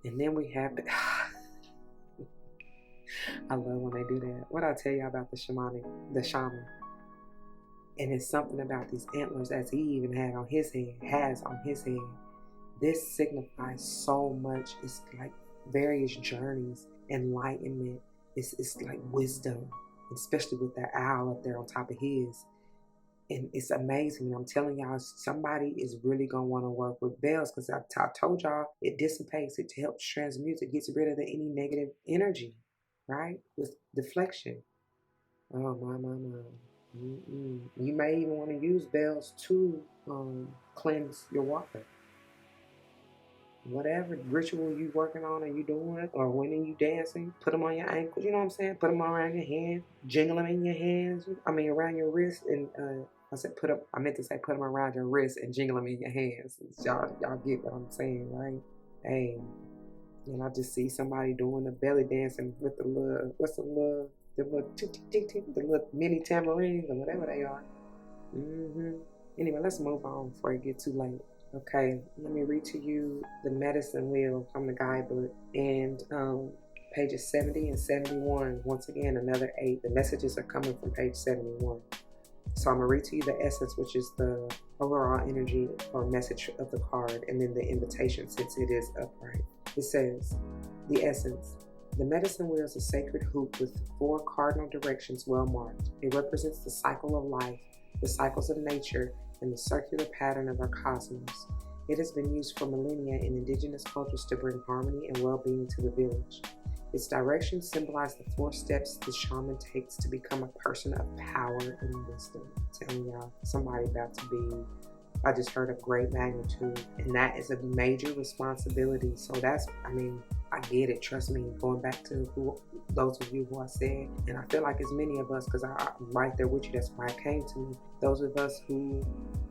and then we have the, I love when they do that. What I tell you about the shaman, and it's something about these antlers as he even has on his head. This signifies so much. It's like various journeys, enlightenment. It's like wisdom, especially with that owl up there on top of his. And it's amazing. I'm telling y'all, somebody is really going to want to work with bells, because I told y'all it dissipates, it helps transmute, it gets rid of any negative energy, right? With deflection. Oh, my. You may even want to use bells to cleanse your water. Whatever ritual you working on, or you doing, or when you dancing, put them on your ankles. You know what I'm saying? Put them around your hand, jingle them in your hands. Around your wrist. And I meant to say put them around your wrist and jingle them in your hands. Y'all get what I'm saying, right? Hey, and I just see somebody doing the belly dancing with the little, the little mini tambourines or whatever they are. Anyway, let's move on before it get too late. Okay, let me read to you the medicine wheel from the guidebook, and pages 70 and 71. Once again, another 8. The messages are coming from page 71. So I'm going to read to you the essence, which is the overall energy or message of the card, and then the invitation, since it is upright. It says, the essence. The medicine wheel is a sacred hoop with 4 cardinal directions well marked. It represents the cycle of life, the cycles of nature, and the circular pattern of our cosmos. It has been used for millennia in indigenous cultures to bring harmony and well-being to the village. Its directions symbolize the 4 steps the shaman takes to become a person of power and wisdom. I'm telling y'all, somebody about to be, I just heard of great magnitude, and that is a major responsibility. So that's, I get it, trust me, going back to those of you who I said, and I feel like it's many of us, because I'm right there with you, that's why it came to me. Those of us who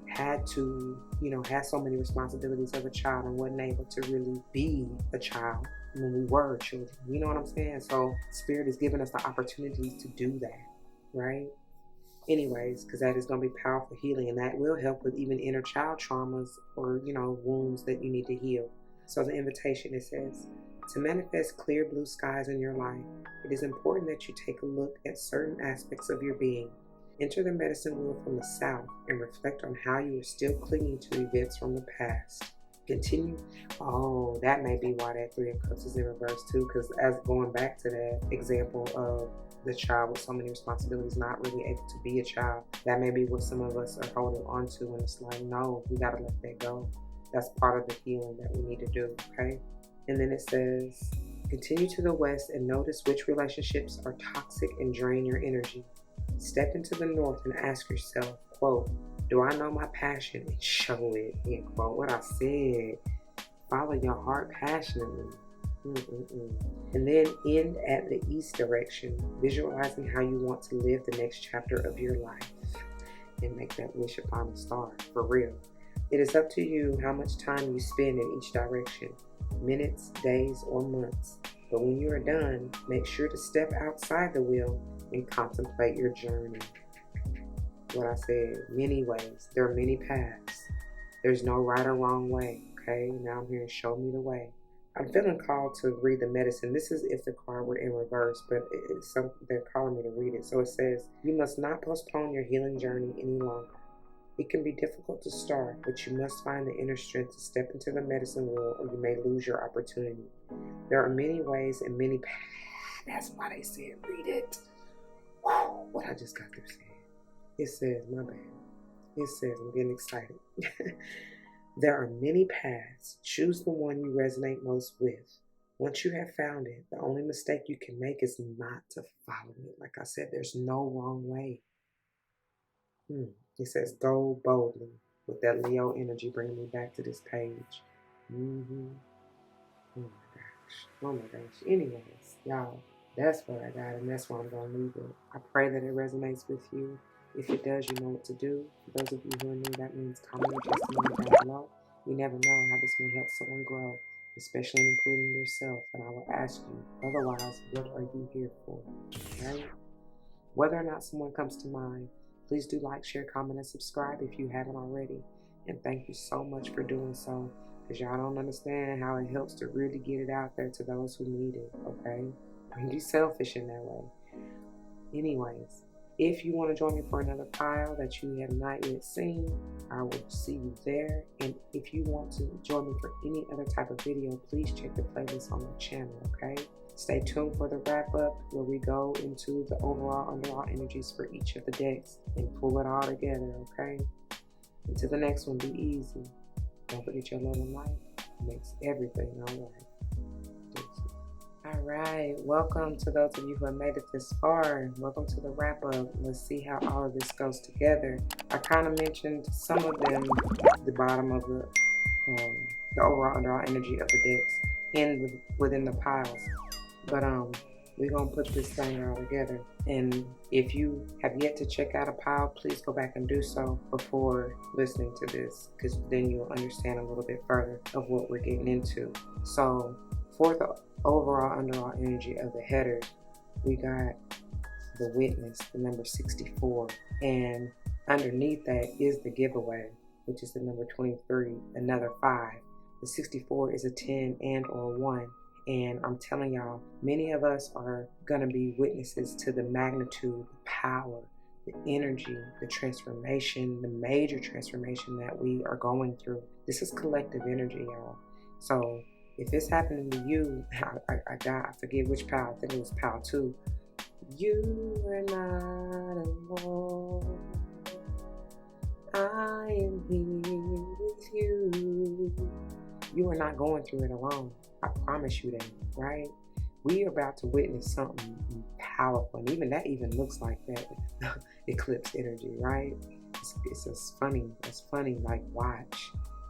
had to, had so many responsibilities of a child and wasn't able to really be a child when we were children. You know what I'm saying? So Spirit is giving us the opportunities to do that, right? Anyways, because that is going to be powerful healing, and that will help with even inner child traumas or, wounds that you need to heal. So the invitation, it says, to manifest clear blue skies in your life, it is important that you take a look at certain aspects of your being. Enter the medicine wheel from the south and reflect on how you are still clinging to events from the past. Continue. Oh, that may be why that 3 of Cups is in reverse too, because as going back to that example of the child with so many responsibilities, not really able to be a child, that may be what some of us are holding on to, and it's like, no, we gotta let that go. That's part of the healing that we need to do, okay? And then it says, continue to the west and notice which relationships are toxic and drain your energy. Step into the north and ask yourself, quote, do I know my passion and show it, end quote. What I said, follow your heart passionately. And then end at the east direction, visualizing how you want to live the next chapter of your life. And make that wish upon a star, for real. It is up to you how much time you spend in each direction, minutes, days, or months. But when you are done, make sure to step outside the wheel and contemplate your journey. What I said, many ways. There are many paths. There's no right or wrong way, okay? Now I'm here to show me the way. I'm feeling called to read the medicine. This is if the card were in reverse, but it's something they're calling me to read it. So it says, you must not postpone your healing journey any longer. It can be difficult to start, but you must find the inner strength to step into the medicine wheel, or you may lose your opportunity. There are many ways and many paths. That's why they said read it. Whoa, what I just got through saying. It says, my bad. It says, I'm getting excited. There are many paths. Choose the one you resonate most with. Once you have found it, the only mistake you can make is not to follow it. Like I said, there's no wrong way. It says, go boldly, with that Leo energy bringing me back to this page. Oh my gosh. Anyways, y'all, that's what I got, and that's why I'm going to leave it. I pray that it resonates with you. If it does, you know what to do. For those of you who are new, that means comment your testimony down below. You never know how this may help someone grow. especially including yourself. And I will ask you, otherwise, what are you here for? Right? Whether or not someone comes to mind, please do like, share, comment, and subscribe if you haven't already. And thank you so much for doing so, because y'all don't understand how it helps to really get it out there to those who need it, okay? Don't be selfish in that way. Anyways, if you want to join me for another pile that you have not yet seen, I will see you there. And if you want to join me for any other type of video, please check the playlist on my channel, okay? Stay tuned for the wrap up where we go into the overall underall energies for each of the decks and pull it all together, okay? Until the next one, be easy. Don't forget your love and light makes everything all right. All right, welcome to those of you who have made it this far. Welcome to the wrap up. Let's see how all of this goes together. I kind of mentioned some of them at the bottom of the overall underall energy of the decks within the piles. But we're gonna put this thing all together. And if you have yet to check out a pile, please go back and do so before listening to this, because then you'll understand a little bit further of what we're getting into. So for the overall underall energy of the headers, we got the Witness, the number 64, and underneath that is the giveaway, which is the number 23, another 5. The 64 is a 10 and or 1. And I'm telling y'all, many of us are going to be witnesses to the magnitude, the power, the energy, the transformation, the major transformation that we are going through. This is collective energy, y'all. So if it's happening to you, I forget which pal, I think it was pal 2. You are not alone. I am here with you. You are not going through it alone. I promise you that, right? We are about to witness something powerful, and even that looks like that eclipse energy, right? It's funny. It's funny. Like,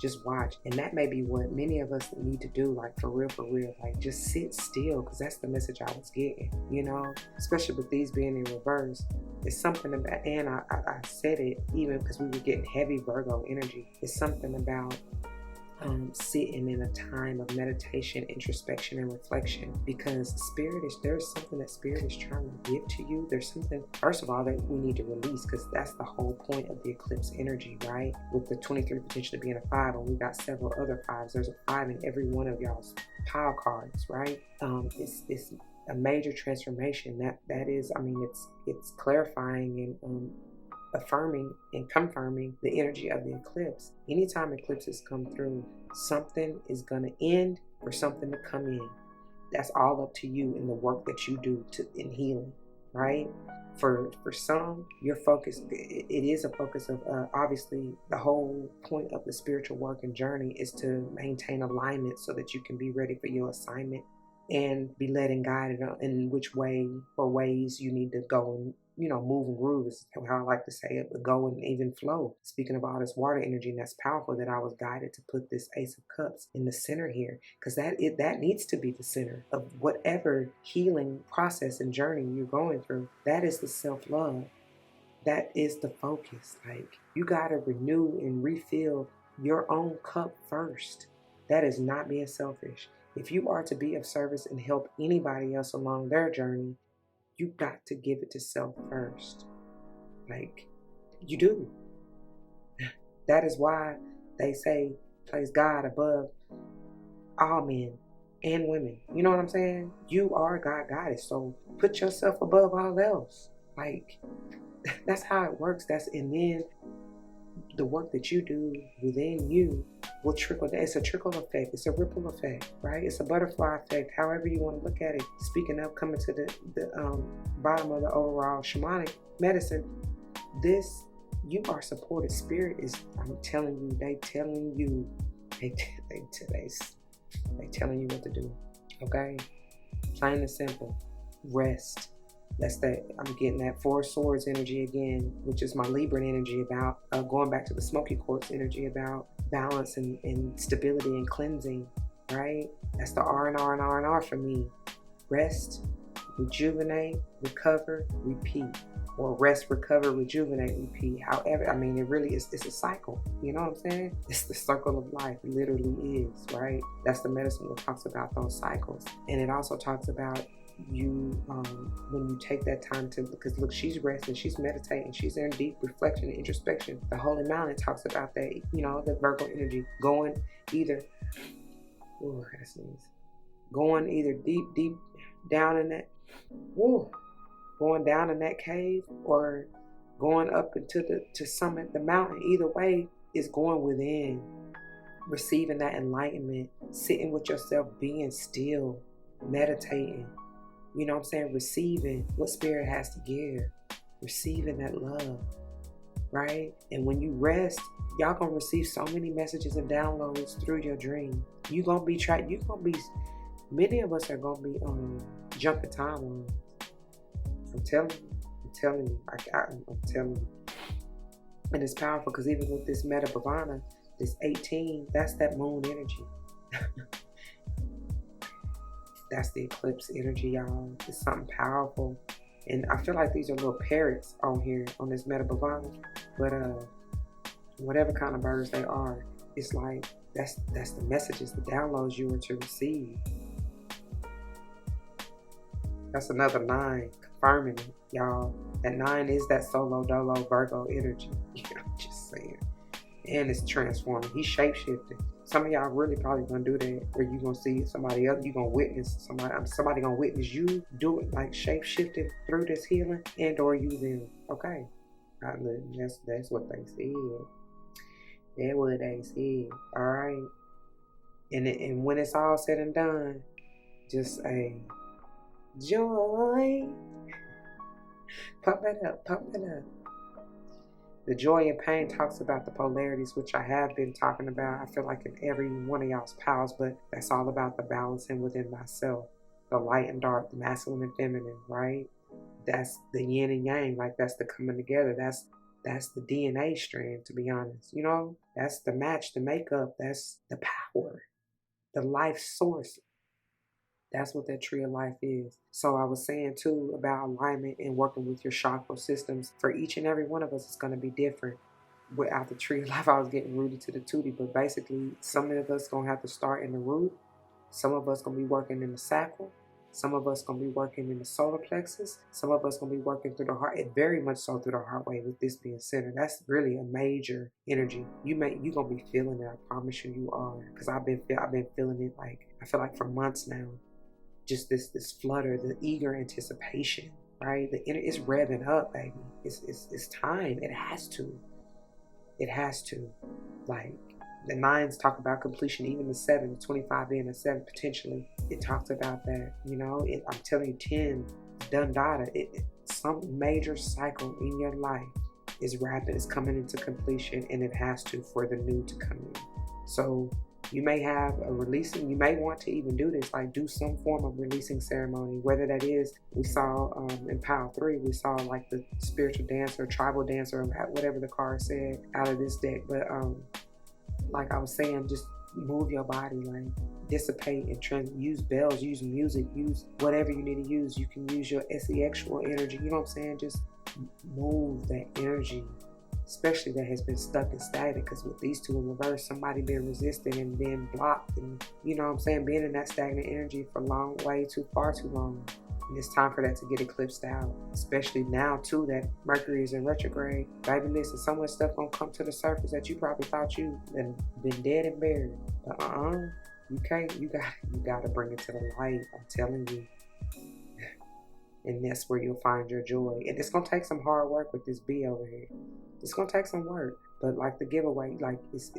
just watch. And that may be what many of us need to do, like for real, like just sit still, because that's the message I was getting, you know, especially with these being in reverse. It's something about, and I said it even because we were getting heavy Virgo energy. It's something about sitting in a time of meditation, introspection, and reflection, because there's something that Spirit is trying to give to you. There's something, first of all, that we need to release, because that's the whole point of the eclipse energy, right? With the 23 potentially being a 5, and we got several other 5s. There's a 5 in every one of y'all's pile cards, right? It's a major transformation. That is, I mean, it's clarifying and affirming and confirming the energy of the eclipse. Anytime eclipses come through, something is going to end for something to come in. That's all up to you in the work that you do in healing, right? For some, your focus, it is a focus of obviously the whole point of the spiritual work and journey is to maintain alignment so that you can be ready for your assignment and be led and guided in which way or ways you need to go and, you know, move and groove is how I like to say it, but go and even flow. Speaking of all this water energy, and that's powerful, that I was guided to put this Ace of Cups in the center here, because that needs to be the center of whatever healing process and journey you're going through. That is the self-love. That is the focus. Like, you got to renew and refill your own cup first. That is not being selfish. If you are to be of service and help anybody else along their journey, you got to give it to self first. Like, you do. That is why they say place God above all men and women. You know what I'm saying? You are God goddess, so put yourself above all else. Like, that's how it works. And then the work that you do within you will trickle down. It's a trickle effect. It's a ripple effect, right? It's a butterfly effect, however you want to look at it. Speaking of coming to the bottom of the overall shamanic medicine, you are supported. Spirit is, I'm telling you, they telling you what to do, okay? Plain and simple. Rest. I'm getting that 4 swords energy again, which is my Libran energy about going back to the Smoky Quartz energy about balance and stability and cleansing, right? That's the R&R for me. Rest, rejuvenate, recover, repeat. or rest, recover, rejuvenate, repeat. However, I mean, it really is, it's a cycle. You know what I'm saying? It's the circle of life. It literally is, right? That's the medicine that talks about those cycles. And it also talks about you when you take that time to, because look, she's resting, she's meditating, she's in deep reflection and introspection. The Holy Mountain talks about that, you know, the Virgo energy going either, oh, I gotta sneeze, going either deep down in that, whoa, going down in that cave or going up into to summit the mountain. Either way is going within, receiving that enlightenment, sitting with yourself, being still, meditating. You know what I'm saying? Receiving what spirit has to give, receiving that love, right? And when you rest, y'all gonna receive so many messages and downloads through your dream. You gonna be many of us are gonna be jumping timelines. I'm telling you, I'm telling you. And it's powerful because even with this Meta Bhavana, this 18, that's that moon energy. That's the eclipse energy, y'all. It's something powerful. And I feel like these are little parrots on here on this Meta Bhavana. But whatever kind of birds they are, it's like that's the messages, the downloads you are to receive. That's another 9 confirming it, y'all. That 9 is that solo dolo Virgo energy. I'm just saying. And it's transforming. He's shape-shifting. Some of y'all really probably gonna do that, where you gonna see somebody else, you gonna witness somebody gonna witness you do it, like shape-shifting through this healing, and or you them. Okay. That's what they said. That's what they said. Alright. And when it's all said and done, just a joy. Pump it up, pump it up. The joy and pain talks about the polarities, which I have been talking about, I feel like in every one of y'all's pals, but that's all about the balancing within myself. The light and dark, the masculine and feminine, right? That's the yin and yang, like that's the coming together. That's the DNA strand, to be honest. You know, that's the match, the makeup, that's the power, the life source. That's what that tree of life is. So I was saying too about alignment and working with your chakra systems. For each and every one of us, it's going to be different. Without the tree of life, I was getting rooted to the tootie. But basically, some of us going to have to start in the root. Some of us going to be working in the sacral. Some of us going to be working in the solar plexus. Some of us going to be working through the heart. And very much so through the heart wave with this being centered. That's really a major energy. You going to be feeling it. I promise you are. Because I've been feeling it, like, I feel like for months now. Just this flutter, the eager anticipation, right? It's revving up, baby. It's time. It has to. Like the 9s talk about completion, even the 7, the 25 being a 7 potentially. It talks about that, you know. I'm telling you, 10, done data. Some major cycle in your life is rapid. It's coming into completion, and it has to for the new to come in. So you may have a releasing, you may want to even do this, like do some form of releasing ceremony, whether that is, we saw in Pile 3, we saw like the spiritual dancer, tribal dancer, whatever the card said out of this deck. But like I was saying, just move your body, like dissipate and use bells, use music, use whatever you need to use. You can use your sexual energy, you know what I'm saying? Just move that energy, especially that has been stuck and stagnant, because with these two in reverse, somebody being resistant and being blocked, and you know what I'm saying, being in that stagnant energy for far too long. And it's time for that to get eclipsed out, especially now too that Mercury is in retrograde. Baby, listen, so much stuff gonna come to the surface that you probably thought you been dead and buried. But you can't. You gotta bring it to the light. I'm telling you. And that's where you'll find your joy. And it's gonna take some hard work with this B over here. It's gonna take some work, but like the giveaway, like it's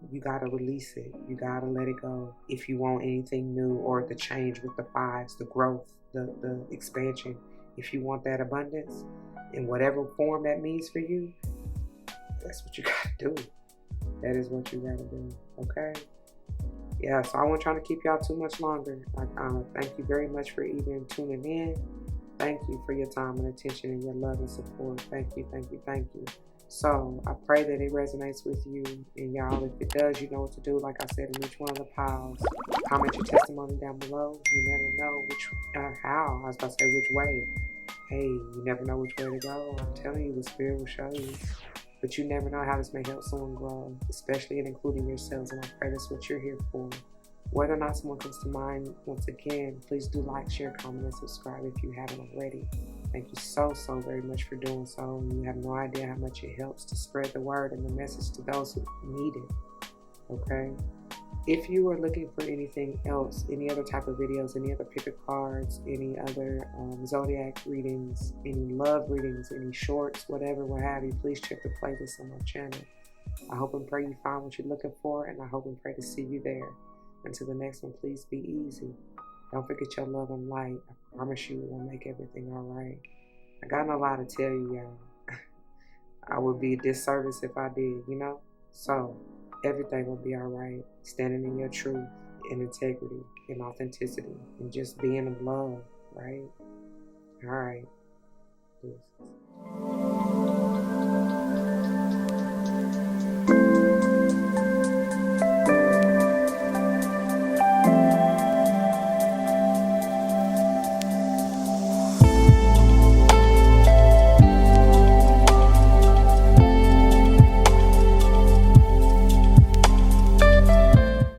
you gotta release it. You gotta let it go if you want anything new, or the change with the 5s, the growth, the expansion. If you want that abundance in whatever form that means for you, that's what you gotta do. That is what you gotta do. Okay. Yeah, so I wasn't trying to keep y'all too much longer. Thank you very much for even tuning in. Thank you for your time and attention and your love and support. Thank you, thank you, thank you. So I pray that it resonates with you. And y'all, if it does, you know what to do. Like I said in each one of the piles, comment your testimony down below. You never know which way hey, you never know which way to go. I'm telling you, the spirit will show you. But you never know how this may help someone grow, especially and including yourselves, and I pray that's what you're here for. Whether or not someone comes to mind, once again, please do like, share, comment, and subscribe if you haven't already. Thank you so very much for doing so. You have no idea how much it helps to spread the word and the message to those who need it, okay? If you are looking for anything else, any other type of videos, any other picker cards, any other Zodiac readings, any love readings, any shorts, whatever, what have you, please check the playlist on my channel. I hope and pray you find what you're looking for, and I hope and pray to see you there. Until the next one, please be easy. Don't forget your love and light. I promise you it will make everything all right. I got a lot to tell you, y'all. I would be a disservice if I did, you know? So, everything will be all right. Standing in your truth, in integrity, in authenticity, and just being in love, right? All right. Peace.